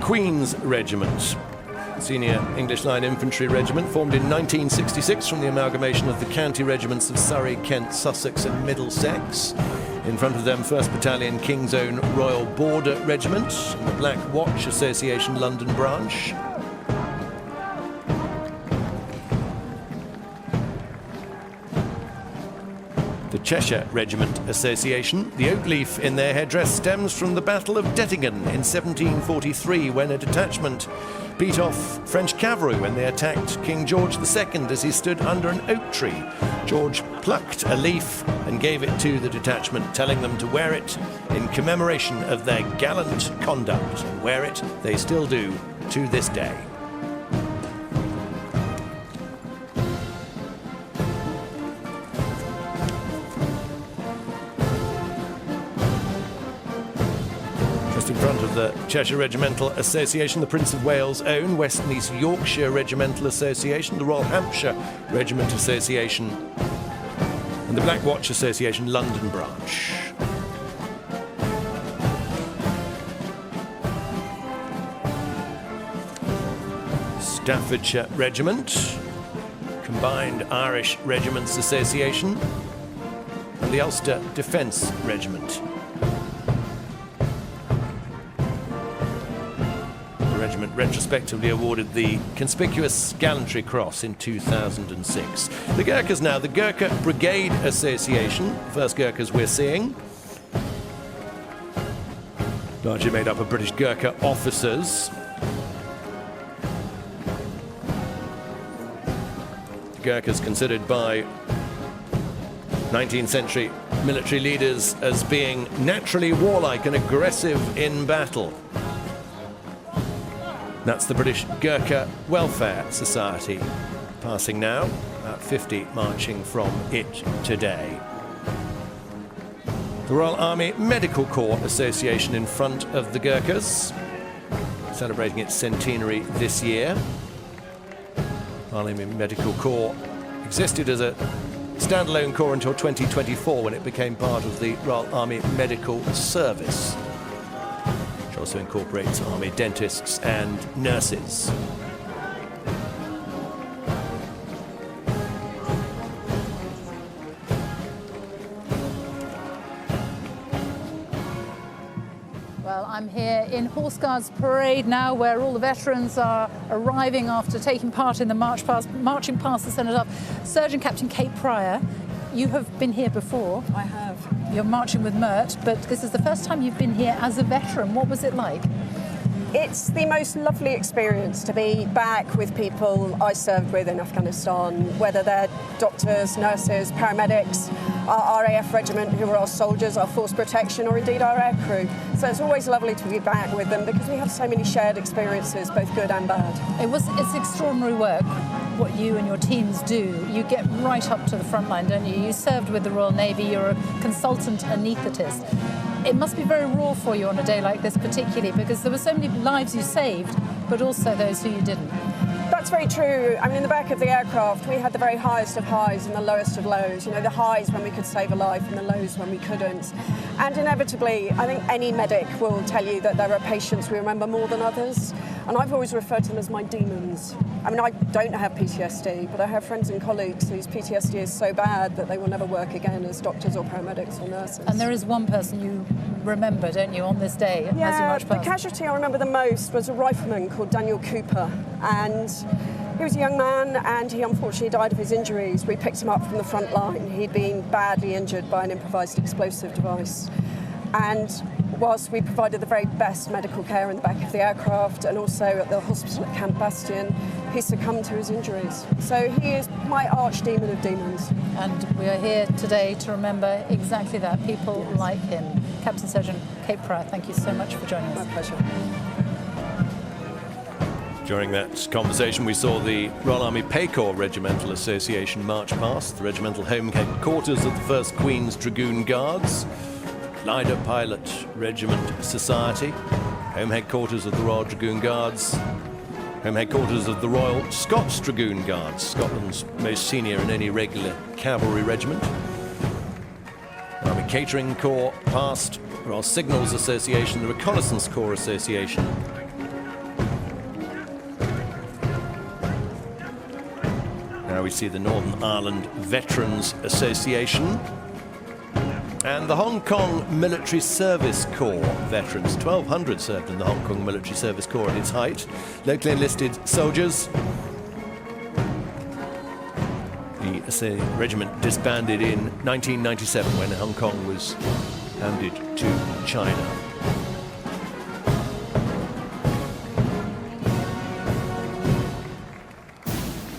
Queen's Regiment, Senior English Line Infantry Regiment, formed in 1966 from the amalgamation of the county regiments of Surrey, Kent, Sussex and Middlesex. In front of them, 1st Battalion King's Own Royal Border Regiment and the Black Watch Association London branch. The Cheshire Regiment Association. The oak leaf in their headdress stems from the Battle of Dettingen in 1743, when a detachment beat off French cavalry when they attacked King George II as he stood under an oak tree. George plucked a leaf and gave it to the detachment, telling them to wear it in commemoration of their gallant conduct. And wear it they still do to this day. In front of the Cheshire Regimental Association, the Prince of Wales' own West and East Yorkshire Regimental Association, the Royal Hampshire Regiment Association, and the Black Watch Association London branch. Staffordshire Regiment, Combined Irish Regiments Association, and the Ulster Defence Regiment. The regiment retrospectively awarded the Conspicuous Gallantry Cross in 2006. The Gurkhas now, the Gurkha Brigade Association, first Gurkhas we're seeing. Largely made up of British Gurkha officers. The Gurkhas considered by 19th century military leaders as being naturally warlike and aggressive in battle. That's the British Gurkha Welfare Society, passing now, about 50 marching from it today. The Royal Army Medical Corps Association in front of the Gurkhas, celebrating its centenary this year. Royal Army Medical Corps existed as a standalone corps until 2024, when it became part of the Royal Army Medical Service. Also incorporates army dentists and nurses. Well, I'm here in Horse Guards Parade now, where all the veterans are arriving after taking part in the marching past the Cenotaph. Surgeon Captain Kate Pryor, you have been here before. I have. You're marching with Mert, but this is the first time you've been here as a veteran. What was it like? It's the most lovely experience to be back with people I served with in Afghanistan, whether they're doctors, nurses, paramedics, our RAF regiment who are our soldiers, our force protection, or indeed our aircrew. So it's always lovely to be back with them because we have so many shared experiences, both good and bad. It's extraordinary work, what you and your teams do. You get right up to the front line, don't you? You served with the Royal Navy, you're a consultant anaesthetist. It must be very raw for you on a day like this particularly, because there were so many lives you saved, but also those who you didn't. That's very true. I mean, in the back of the aircraft, we had the very highest of highs and the lowest of lows. You know, the highs when we could save a life and the lows when we couldn't. And inevitably, I think any medic will tell you that there are patients we remember more than others. And I've always referred to them as my demons. I mean, I don't have PTSD, but I have friends and colleagues whose PTSD is so bad that they will never work again as doctors or paramedics or nurses. And there is one person you remember, don't you, on this day as you march past? The casualty I remember the most was a rifleman called Daniel Cooper. And he was a young man and he unfortunately died of his injuries. We picked him up from the front line. He'd been badly injured by an improvised explosive device. And whilst we provided the very best medical care in the back of the aircraft and also at the hospital at Camp Bastion, he succumbed to his injuries. So he is my archdemon of demons. And we are here today to remember exactly that, people like him. Captain Surgeon Kate Pryor, thank you so much for joining us. My pleasure. During that conversation, we saw the Royal Army Pay Corps Regimental Association march past, the regimental home headquarters of the 1st Queen's Dragoon Guards, Glider Pilot Regiment Society, home headquarters of the Royal Dragoon Guards, home headquarters of the Royal Scots Dragoon Guards, Scotland's most senior and only regular cavalry regiment. Army Catering Corps past, Royal Signals Association, the Reconnaissance Corps Association. Now we see the Northern Ireland Veterans Association and the Hong Kong Military Service Corps veterans. 1,200 served in the Hong Kong Military Service Corps at its height. Locally enlisted soldiers. The regiment disbanded in 1997 when Hong Kong was handed to China.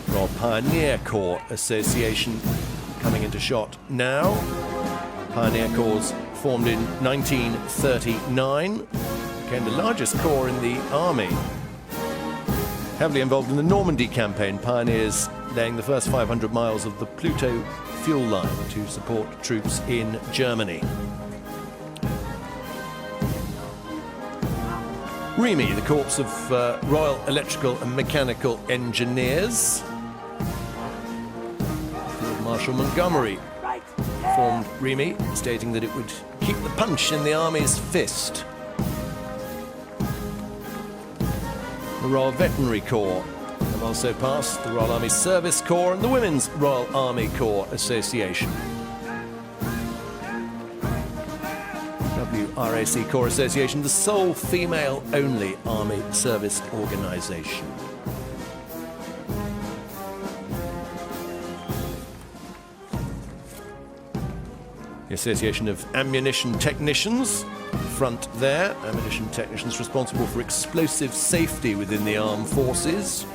Royal Pioneer Corps Association coming into shot now. Pioneer Corps formed in 1939, became the largest corps in the army. Heavily involved in the Normandy campaign, Pioneers laying the first 500 miles of the Pluto fuel line to support troops in Germany. REME, the Corps of Royal Electrical and Mechanical Engineers. Field Marshal Montgomery formed REME, stating that it would keep the punch in the Army's fist. The Royal Veterinary Corps have also passed, the Royal Army Service Corps and the Women's Royal Army Corps Association. WRAC Corps Association, the sole female-only army service organisation. The Association of Ammunition Technicians, front there, ammunition technicians responsible for explosive safety within the armed forces.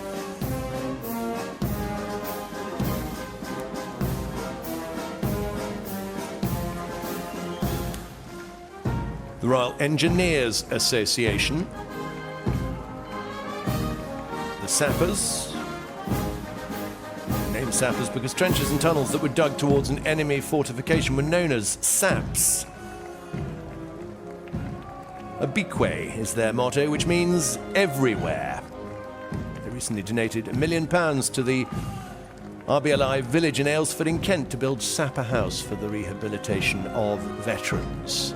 The Royal Engineers Association, the Sappers, named Sappers because trenches and tunnels that were dug towards an enemy fortification were known as saps. Abique is their motto, which means everywhere. They recently donated £1 million to the RBLI village in Aylesford in Kent to build Sapper House for the rehabilitation of veterans.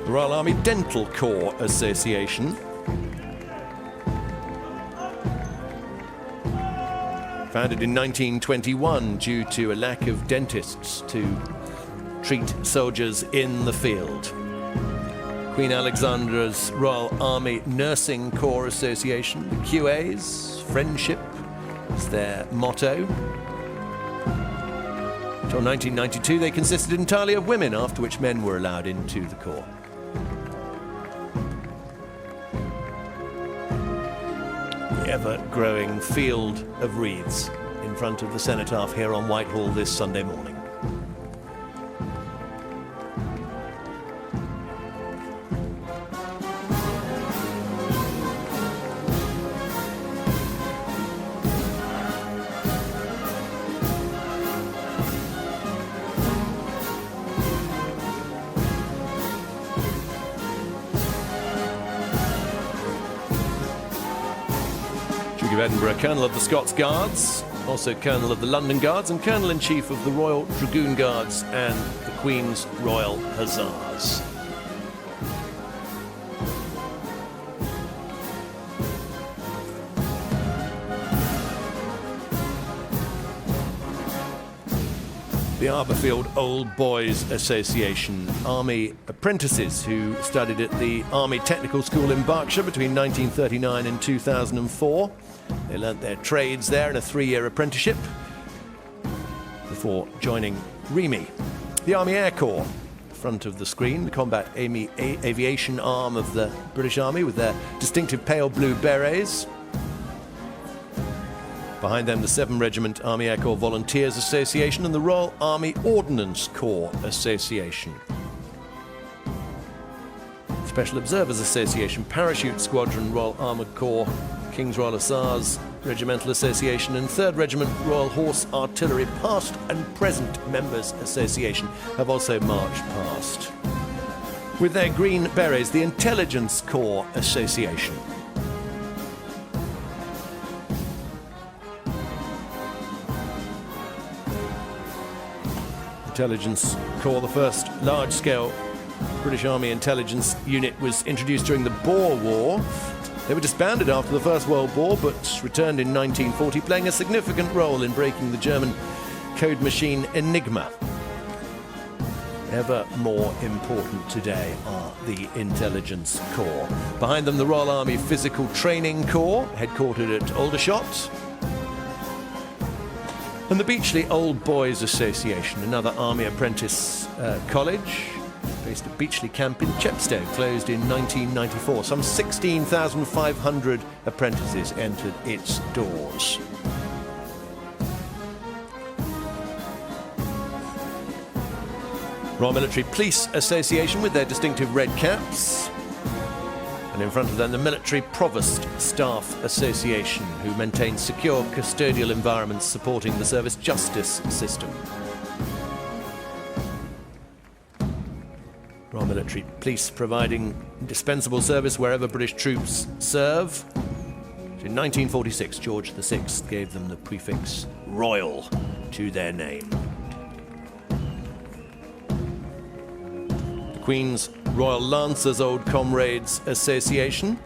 The Royal Army Dental Corps Association, founded in 1921 due to a lack of dentists to treat soldiers in the field. Queen Alexandra's Royal Army Nursing Corps Association, the QAs, friendship is their motto. Until 1992 they consisted entirely of women, after which men were allowed into the corps. The ever-growing field of wreaths in front of the Cenotaph here on Whitehall this Sunday morning. Duke of Edinburgh, Colonel of the Scots Guards, also Colonel of the London Guards and Colonel-in-Chief of the Royal Dragoon Guards and the Queen's Royal Hussars. The Arborfield Old Boys Association, Army apprentices who studied at the Army Technical School in Berkshire between 1939 and 2004. They learnt their trades there in a 3-year apprenticeship before joining REME. The Army Air Corps, front of the screen, the combat aviation arm of the British Army with their distinctive pale blue berets. Behind them, the 7th Regiment Army Air Corps Volunteers Association and the Royal Army Ordnance Corps Association. Special Observers Association, Parachute Squadron, Royal Armoured Corps, King's Royal Hussars Regimental Association and 3rd Regiment Royal Horse Artillery Past and Present Members Association have also marched past. With their green berets, the Intelligence Corps Association. Intelligence Corps, the first large-scale British Army intelligence unit, was introduced during the Boer War. They were disbanded after the First World War, but returned in 1940, playing a significant role in breaking the German code machine Enigma. Ever more important today are the Intelligence Corps. Behind them, the Royal Army Physical Training Corps, headquartered at Aldershot. And the Beachley Old Boys Association, another Army apprentice college, based at Beachley Camp in Chepstow, closed in 1994. Some 16,500 apprentices entered its doors. Royal Military Police Association with their distinctive red caps. And in front of them, the Military Provost Staff Association, who maintains secure custodial environments supporting the service justice system. Royal Military Police providing indispensable service wherever British troops serve. In 1946, George VI gave them the prefix Royal to their name. The Queen's Royal Lancers Old Comrades Association.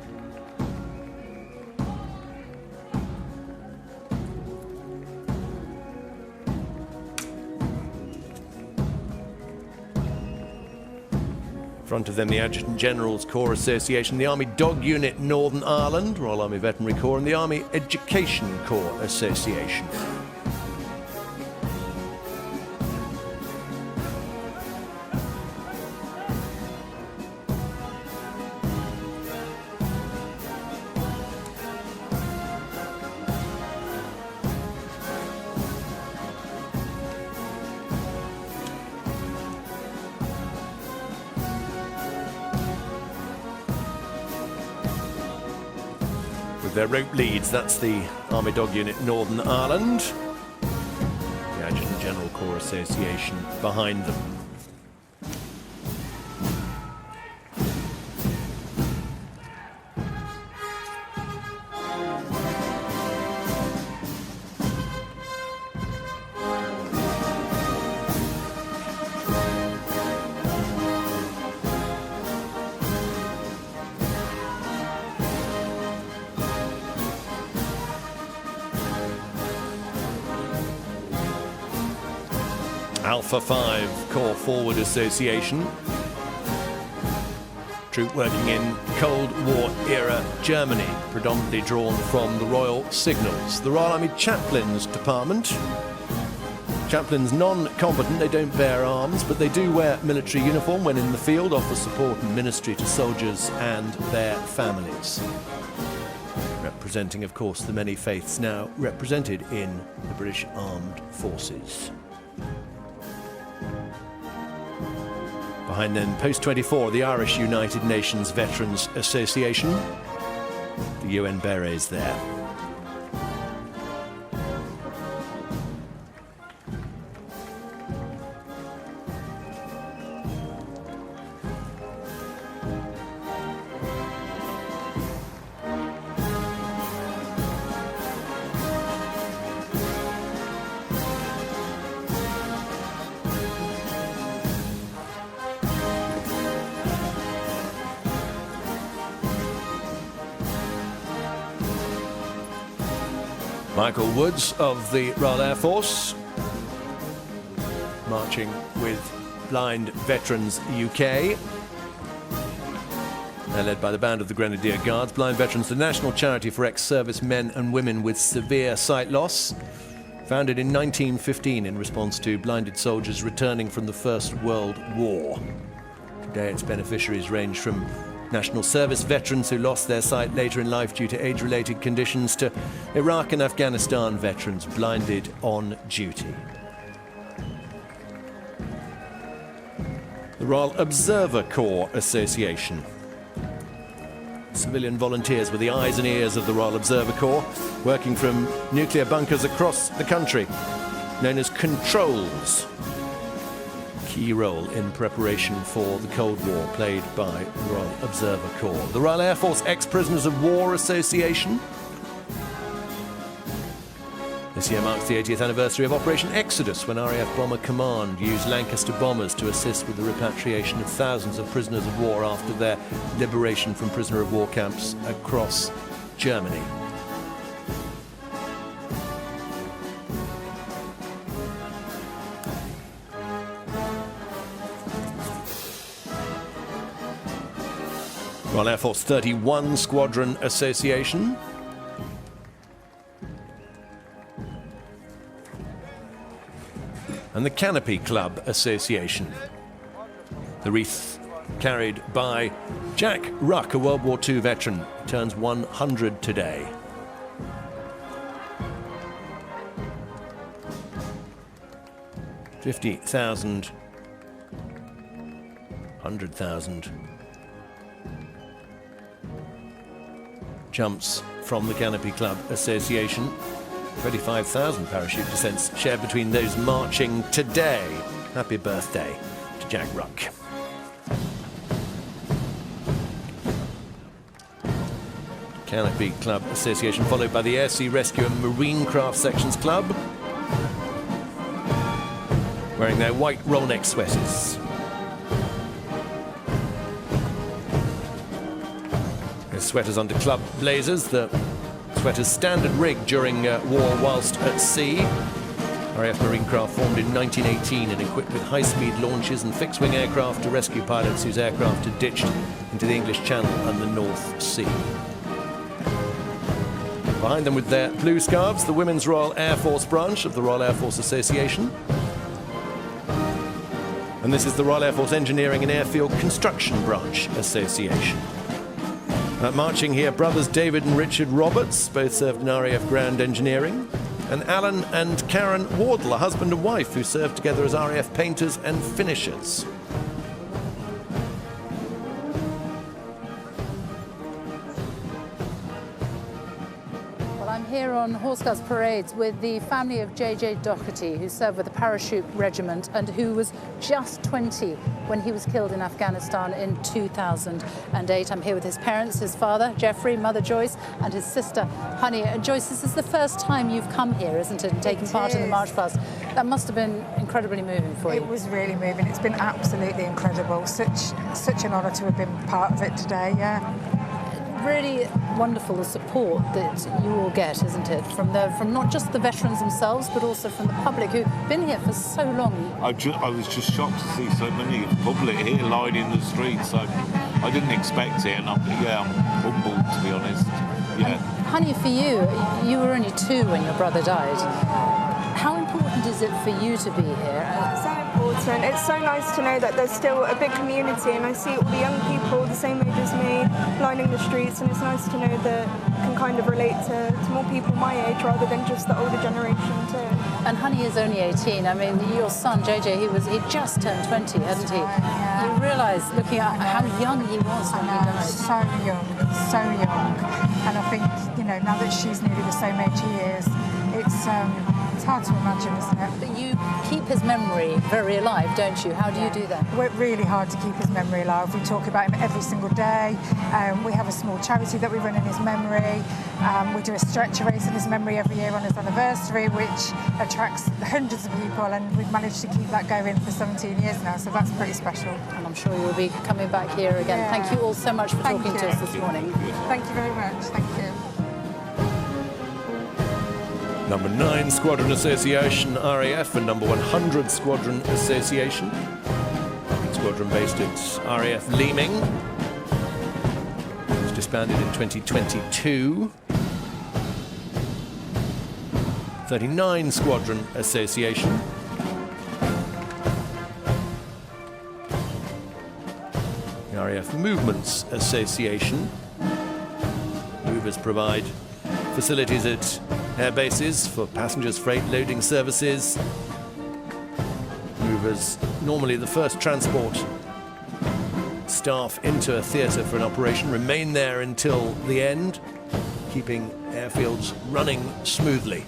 In front of them, the Adjutant General's Corps Association, the Army Dog Unit Northern Ireland, Royal Army Veterinary Corps, and the Army Education Corps Association. With their rope leads, that's the Army Dog Unit Northern Ireland. The Adjutant General Corps Association behind them. Alpha 5 Corps Forward Association. Troop working in Cold War era Germany, predominantly drawn from the Royal Signals. The Royal Army Chaplains Department. Chaplains non-combatant, they don't bear arms, but they do wear military uniform when in the field, offer support and ministry to soldiers and their families. Representing, of course, the many faiths now represented in the British Armed Forces. Behind them, Post 24, the Irish United Nations Veterans Association. The UN berets there. Michael Woods of the Royal Air Force, marching with Blind Veterans UK. They're led by the band of the Grenadier Guards. Blind Veterans, the national charity for ex-service men and women with severe sight loss. Founded in 1915 in response to blinded soldiers returning from the First World War. Today its beneficiaries range from National Service veterans who lost their sight later in life due to age-related conditions, to Iraq and Afghanistan veterans blinded on duty. The Royal Observer Corps Association. Civilian volunteers were the eyes and ears of the Royal Observer Corps, working from nuclear bunkers across the country, known as controls. Key role in preparation for the Cold War played by the Royal Observer Corps. The Royal Air Force Ex-Prisoners of War Association. This year marks the 80th anniversary of Operation Exodus, when RAF Bomber Command used Lancaster bombers to assist with the repatriation of thousands of prisoners of war after their liberation from prisoner of war camps across Germany. Royal Air Force 31 Squadron Association. And the Canopy Club Association. The wreath carried by Jack Ruck, a World War II veteran, turns 100 today. $50,000, 100,000 jumps from the Canopy Club Association. 25,000 parachute descents shared between those marching today. Happy birthday to Jack Ruck. Canopy Club Association, followed by the Air Sea Rescue and Marine Craft Sections Club, wearing their white roll-neck sweaters. Their sweaters under club blazers, the sweaters standard rig during war whilst at sea. RAF Marine Craft formed in 1918 and equipped with high-speed launches and fixed-wing aircraft to rescue pilots whose aircraft had ditched into the English Channel and the North Sea. Behind them with their blue scarves, the Women's Royal Air Force branch of the Royal Air Force Association. And this is the Royal Air Force Engineering and Airfield Construction Branch Association. Marching here, brothers David and Richard Roberts, both served in RAF Ground Engineering, and Alan and Karen Wardle, a husband and wife who served together as RAF painters and finishers. Here on Horse Guards parades with the family of J.J. Doherty, who served with the Parachute Regiment and who was just 20 when he was killed in Afghanistan in 2008. I'm here with his parents, his father, Jeffrey, mother Joyce, and his sister, Honey. And Joyce, this is the first time you've come here, isn't it, and taken part in the March Past. That must have been incredibly moving for you. It was really moving. It's been absolutely incredible. Such an honour to have been part of it today, yeah. Really wonderful, the support that you all get, isn't it? From not just the veterans themselves, but also from the public who've been here for so long. I was just shocked to see so many of the public here lying in the streets. I didn't expect it, and I'm humbled, to be honest. Yeah. And Honey, for you, you were only 2 when your brother died. How important is it for you to be here? So important. It's so nice to know that there's still a big community, and I see all the young people the same age as me lining the streets, and it's nice to know that I can kind of relate to more people my age rather than just the older generation too. And Honey is only 18. I mean, your son JJ, he just turned 20, hadn't he? Yeah. You realise, looking at how young he was when he died. So young. And I think, now that she's nearly the same age he is, it's hard to imagine, isn't it? But you keep his memory very alive, don't you? How do you do that? Work really hard to keep his memory alive. We talk about him every single day. We have a small charity that we run in his memory. We do a stretcher race in his memory every year on his anniversary, which attracts hundreds of people, and we've managed to keep that going for 17 years now, so that's pretty special. And I'm sure you'll be coming back here again. Yeah. Thank you all so much for talking to us this morning. Thank you very much. Thank you. Number 9 Squadron Association, RAF, and number 100 Squadron Association. Squadron based at RAF Leeming. It was disbanded in 2022. 39 Squadron Association. The RAF Movements Association. Movers provide facilities at air bases for passengers, freight, loading services. Movers, normally the first transport staff into a theatre for an operation, remain there until the end, keeping airfields running smoothly.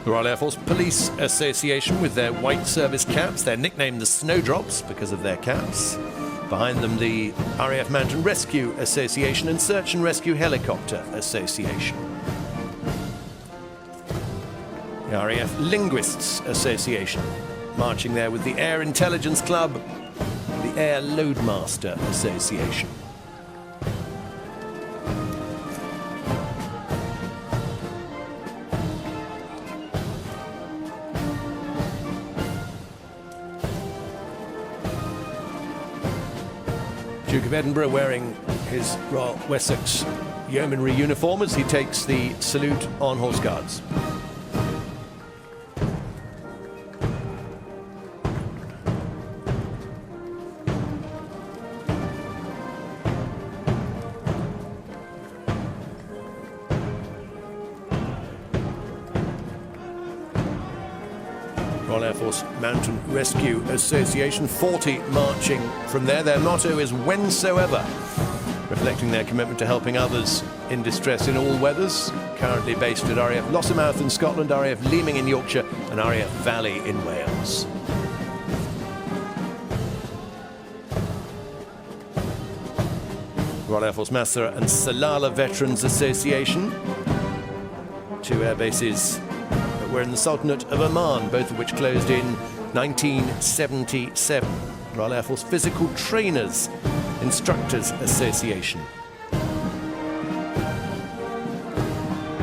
The Royal Air Force Police Association with their white service caps. They're nicknamed the Snowdrops because of their caps. Behind them, the RAF Mountain Rescue Association and Search and Rescue Helicopter Association. The RAF Linguists Association, marching there with the Air Intelligence Club, the Air Loadmaster Association. Duke of Edinburgh wearing his Royal Wessex yeomanry uniform as he takes the salute on Horse Guards. Royal Air Force Mountain Rescue Association, 40 marching from there. Their motto is whensoever, reflecting their commitment to helping others in distress in all weathers. Currently based at RAF Lossiemouth in Scotland, RAF Leeming in Yorkshire and RAF Valley in Wales. Royal Air Force Masra and Salalah Veterans Association, 2 air bases were in the Sultanate of Oman, both of which closed in 1977. Royal Air Force Physical Trainers Instructors Association.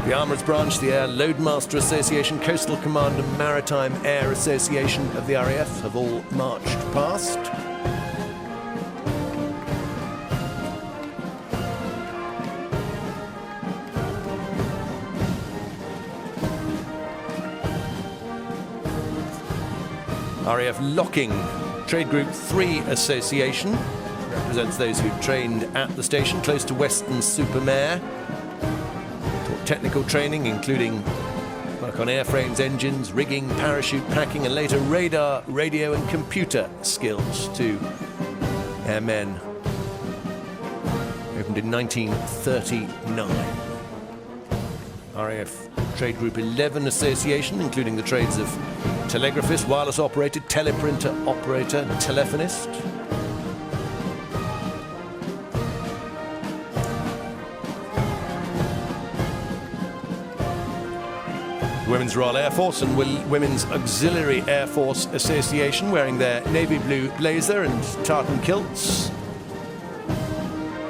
The Armourers Branch, the Air Loadmaster Association, Coastal Command and Maritime Air Association of the RAF have all marched past. RAF Locking Trade Group 3 Association represents those who trained at the station close to Weston-super-Mare. Taught technical training, including work on airframes, engines, rigging, parachute packing, and later radar, radio, and computer skills to airmen. Opened in 1939. RAF Trade Group 11 Association, including the trades of telegraphist, wireless operator, teleprinter operator, and telephonist. Women's Royal Air Force and Women's Auxiliary Air Force Association, wearing their navy blue blazer and tartan kilts,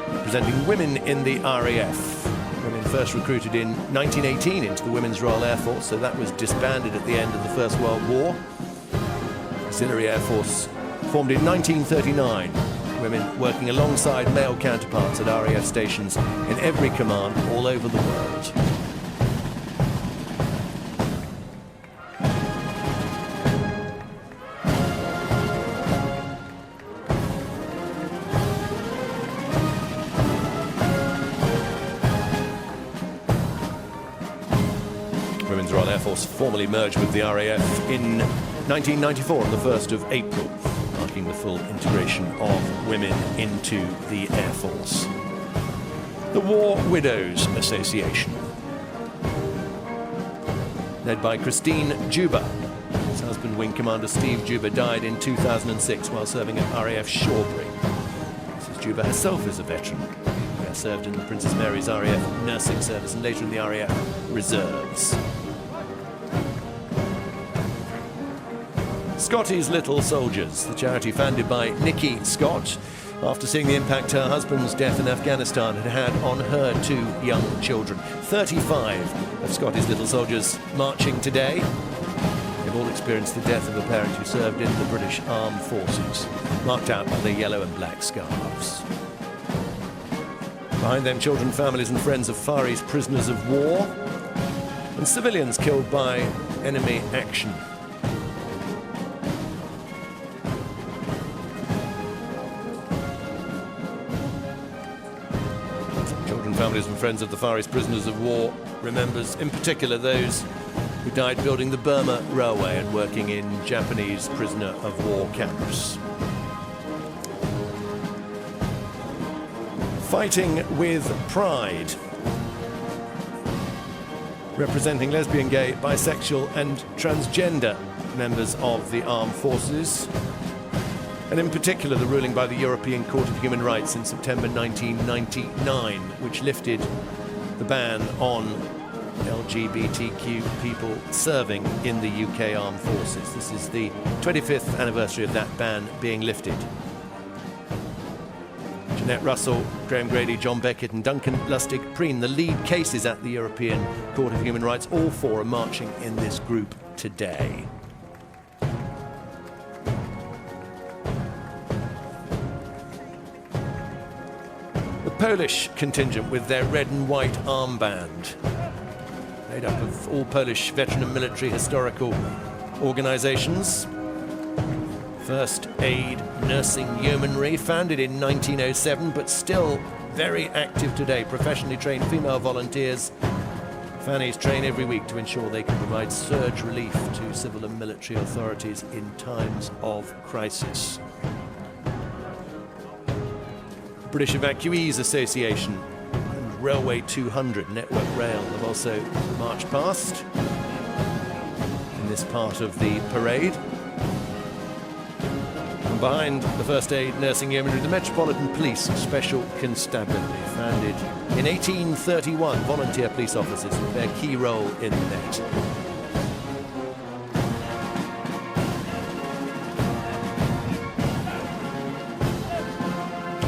representing women in the RAF. Women first recruited in 1918 into the Women's Royal Air Force, so that was disbanded at the end of the First World War. Auxiliary Air Force formed in 1939. Women working alongside male counterparts at RAF stations in every command all over the world. Women's Royal Air Force formally merged with the RAF in 1994 on the 1st of April, marking the full integration of women into the Air Force. The War Widows Association, led by Christine Juba. His husband, Wing Commander Steve Juba, died in 2006 while serving at RAF Shawbury. Mrs. Juba herself is a veteran. She served in the Princess Mary's RAF Nursing Service and later in the RAF Reserves. Scotty's Little Soldiers, the charity founded by Nikki Scott, after seeing the impact her husband's death in Afghanistan had had on her 2 young children. 35 of Scotty's Little Soldiers marching today. They've all experienced the death of a parent who served in the British Armed Forces, marked out by their yellow and black scarves. Behind them, children, families and friends of Far East prisoners of war and civilians killed by enemy action. Children, families and friends of the Far East prisoners of war remembers in particular those who died building the Burma Railway and working in Japanese prisoner of war camps. Fighting with Pride, representing lesbian, gay, bisexual and transgender members of the armed forces, and in particular the ruling by the European Court of Human Rights in September 1999, which lifted the ban on LGBTQ people serving in the UK armed forces. This is the 25th anniversary of that ban being lifted. Jeanette Russell, Graham Grady, John Beckett and Duncan Lustig-Preen, the lead cases at the European Court of Human Rights, all four are marching in this group today. The Polish contingent with their red and white armband, made up of all Polish veteran and military historical organisations. First Aid Nursing Yeomanry, founded in 1907, but still very active today. Professionally trained female volunteers. Fannies train every week to ensure they can provide surge relief to civil and military authorities in times of crisis. British Evacuees Association and Railway 200 Network Rail have also marched past in this part of the parade. And behind the First Aid Nursing Yeomanry, the Metropolitan Police Special Constabulary, founded in 1831, volunteer police officers with their key role in the net.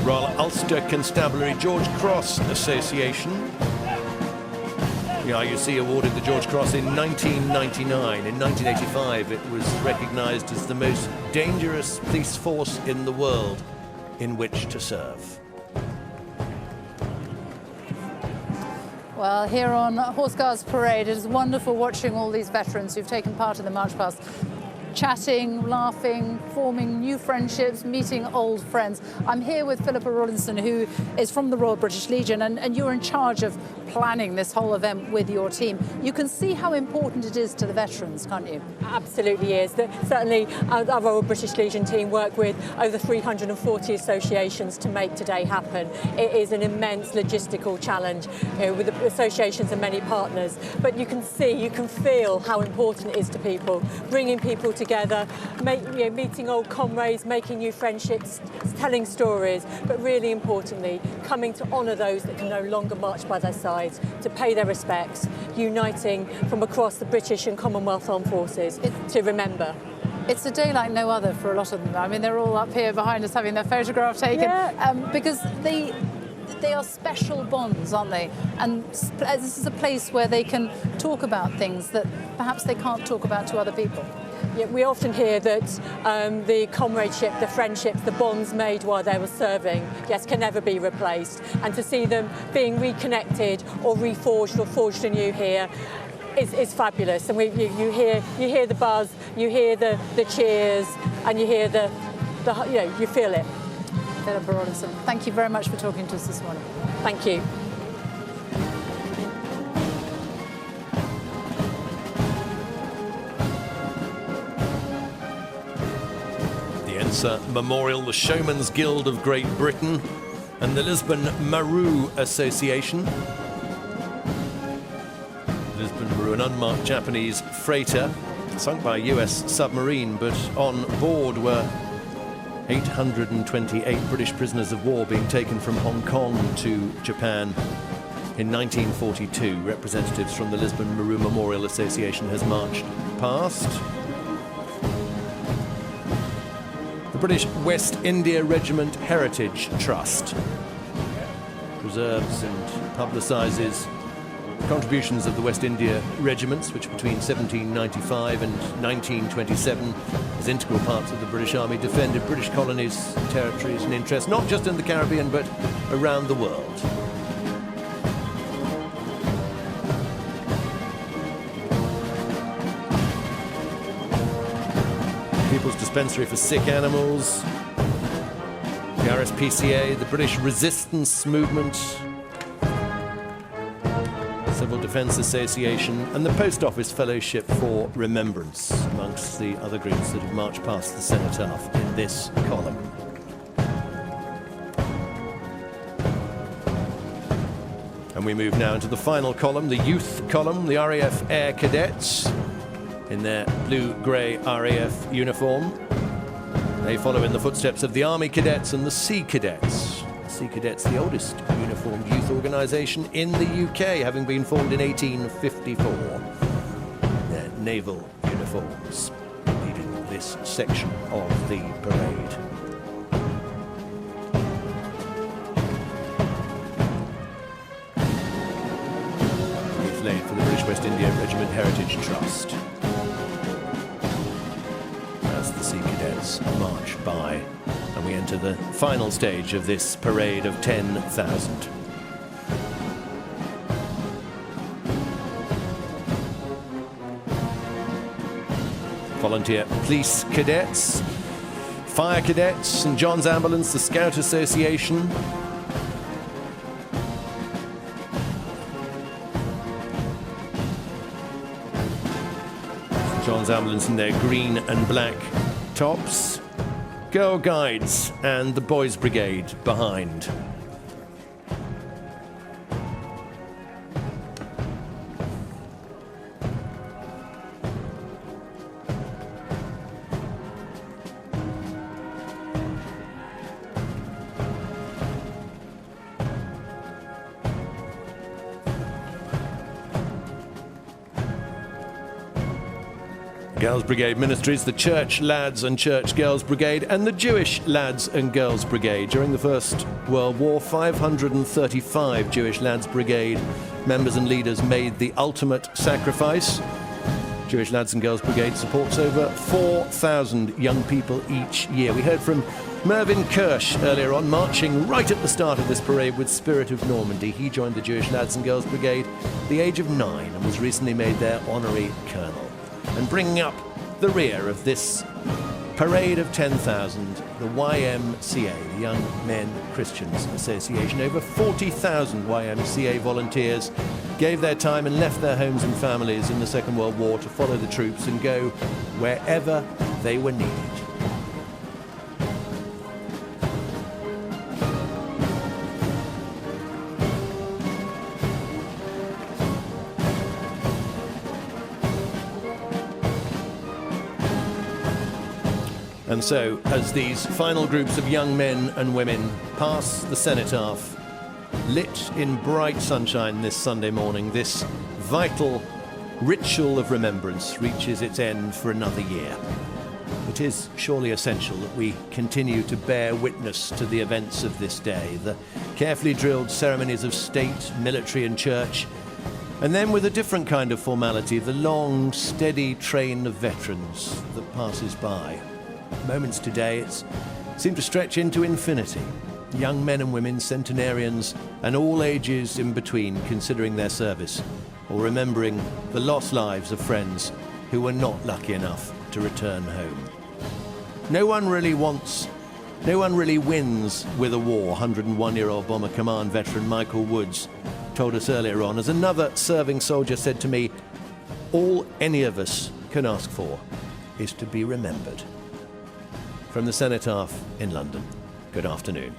Royal Ulster Constabulary George Cross Association. The RUC awarded the George Cross in 1999. In 1985, it was recognised as the most dangerous police force in the world in which to serve. Well, here on Horse Guards Parade, it is wonderful watching all these veterans who've taken part in the march past, chatting, laughing, forming new friendships, meeting old friends. I'm here with Philippa Rawlinson, who is from the Royal British Legion, and you're in charge of planning this whole event with your team. You can see how important it is to the veterans, can't you? Absolutely is. Certainly our Royal British Legion team work with over 340 associations to make today happen. It is an immense logistical challenge, with associations and many partners, but you can see, you can feel how important it is to people, bringing people together, meeting old comrades, making new friendships, telling stories, but really importantly, coming to honour those that can no longer march by their sides, to pay their respects, uniting from across the British and Commonwealth Armed Forces to remember. It's a day like no other for a lot of them. I mean, they're all up here behind us having their photograph taken, because they are special bonds, aren't they? And this is a place where they can talk about things that perhaps they can't talk about to other people. Yeah, we often hear that the comradeship, the friendships, the bonds made while they were serving, yes, can never be replaced. And to see them being reconnected or reforged or forged anew here is fabulous. And you hear the buzz, you hear the cheers, and you hear you feel it. Philippa Rawlinson, thank you very much for talking to us this morning. Thank you. Memorial, the Showman's Guild of Great Britain and the Lisbon Maru Association. Lisbon Maru, an unmarked Japanese freighter sunk by a US submarine, but on board were 828 British prisoners of war being taken from Hong Kong to Japan in 1942. Representatives from the Lisbon Maru Memorial Association has marched past. The British West India Regiment Heritage Trust preserves and publicises contributions of the West India regiments, which between 1795 and 1927, as integral parts of the British Army, defended British colonies, territories and interests, not just in the Caribbean, but around the world. People's Dispensary for Sick Animals, the RSPCA, the British Resistance Movement, Civil Defence Association, and the Post Office Fellowship for Remembrance, amongst the other groups that have marched past the Cenotaph in this column. And we move now into the final column, the youth column, the RAF Air Cadets in their blue-grey RAF uniform. They follow in the footsteps of the Army Cadets and the Sea Cadets. Sea Cadets, the oldest uniformed youth organisation in the UK, having been formed in 1854. Their naval uniforms leading this section of the parade. Youth Lane for the British West India Regiment Heritage Trust. As the Sea Cadets march by, and we enter the final stage of this parade of 10,000. Volunteer police cadets, fire cadets, St John's Ambulance, the Scout Association. St John's Ambulance in their green and black tops. Girl Guides and the Boys Brigade behind. Girls Brigade Ministries, the Church Lads and Church Girls Brigade, and the Jewish Lads and Girls Brigade. During the First World War, 535 Jewish Lads Brigade members and leaders made the ultimate sacrifice. Jewish Lads and Girls Brigade supports over 4,000 young people each year. We heard from Mervyn Kirsch earlier on, marching right at the start of this parade with Spirit of Normandy. He joined the Jewish Lads and Girls Brigade at the age of 9 and was recently made their honorary colonel. And bringing up the rear of this parade of 10,000, the YMCA, the Young Men Christians Association. Over 40,000 YMCA volunteers gave their time and left their homes and families in the Second World War to follow the troops and go wherever they were needed. And so, as these final groups of young men and women pass the Cenotaph, lit in bright sunshine this Sunday morning, this vital ritual of remembrance reaches its end for another year. It is surely essential that we continue to bear witness to the events of this day, the carefully drilled ceremonies of state, military and church, and then with a different kind of formality, the long, steady train of veterans that passes by. Moments today seem to stretch into infinity. Young men and women, centenarians, and all ages in between considering their service or remembering the lost lives of friends who were not lucky enough to return home. No one really wins with a war, 101-year-old Bomber Command veteran Michael Woods told us earlier on, as another serving soldier said to me, "All any of us can ask for is to be remembered." From the Cenotaph in London, good afternoon.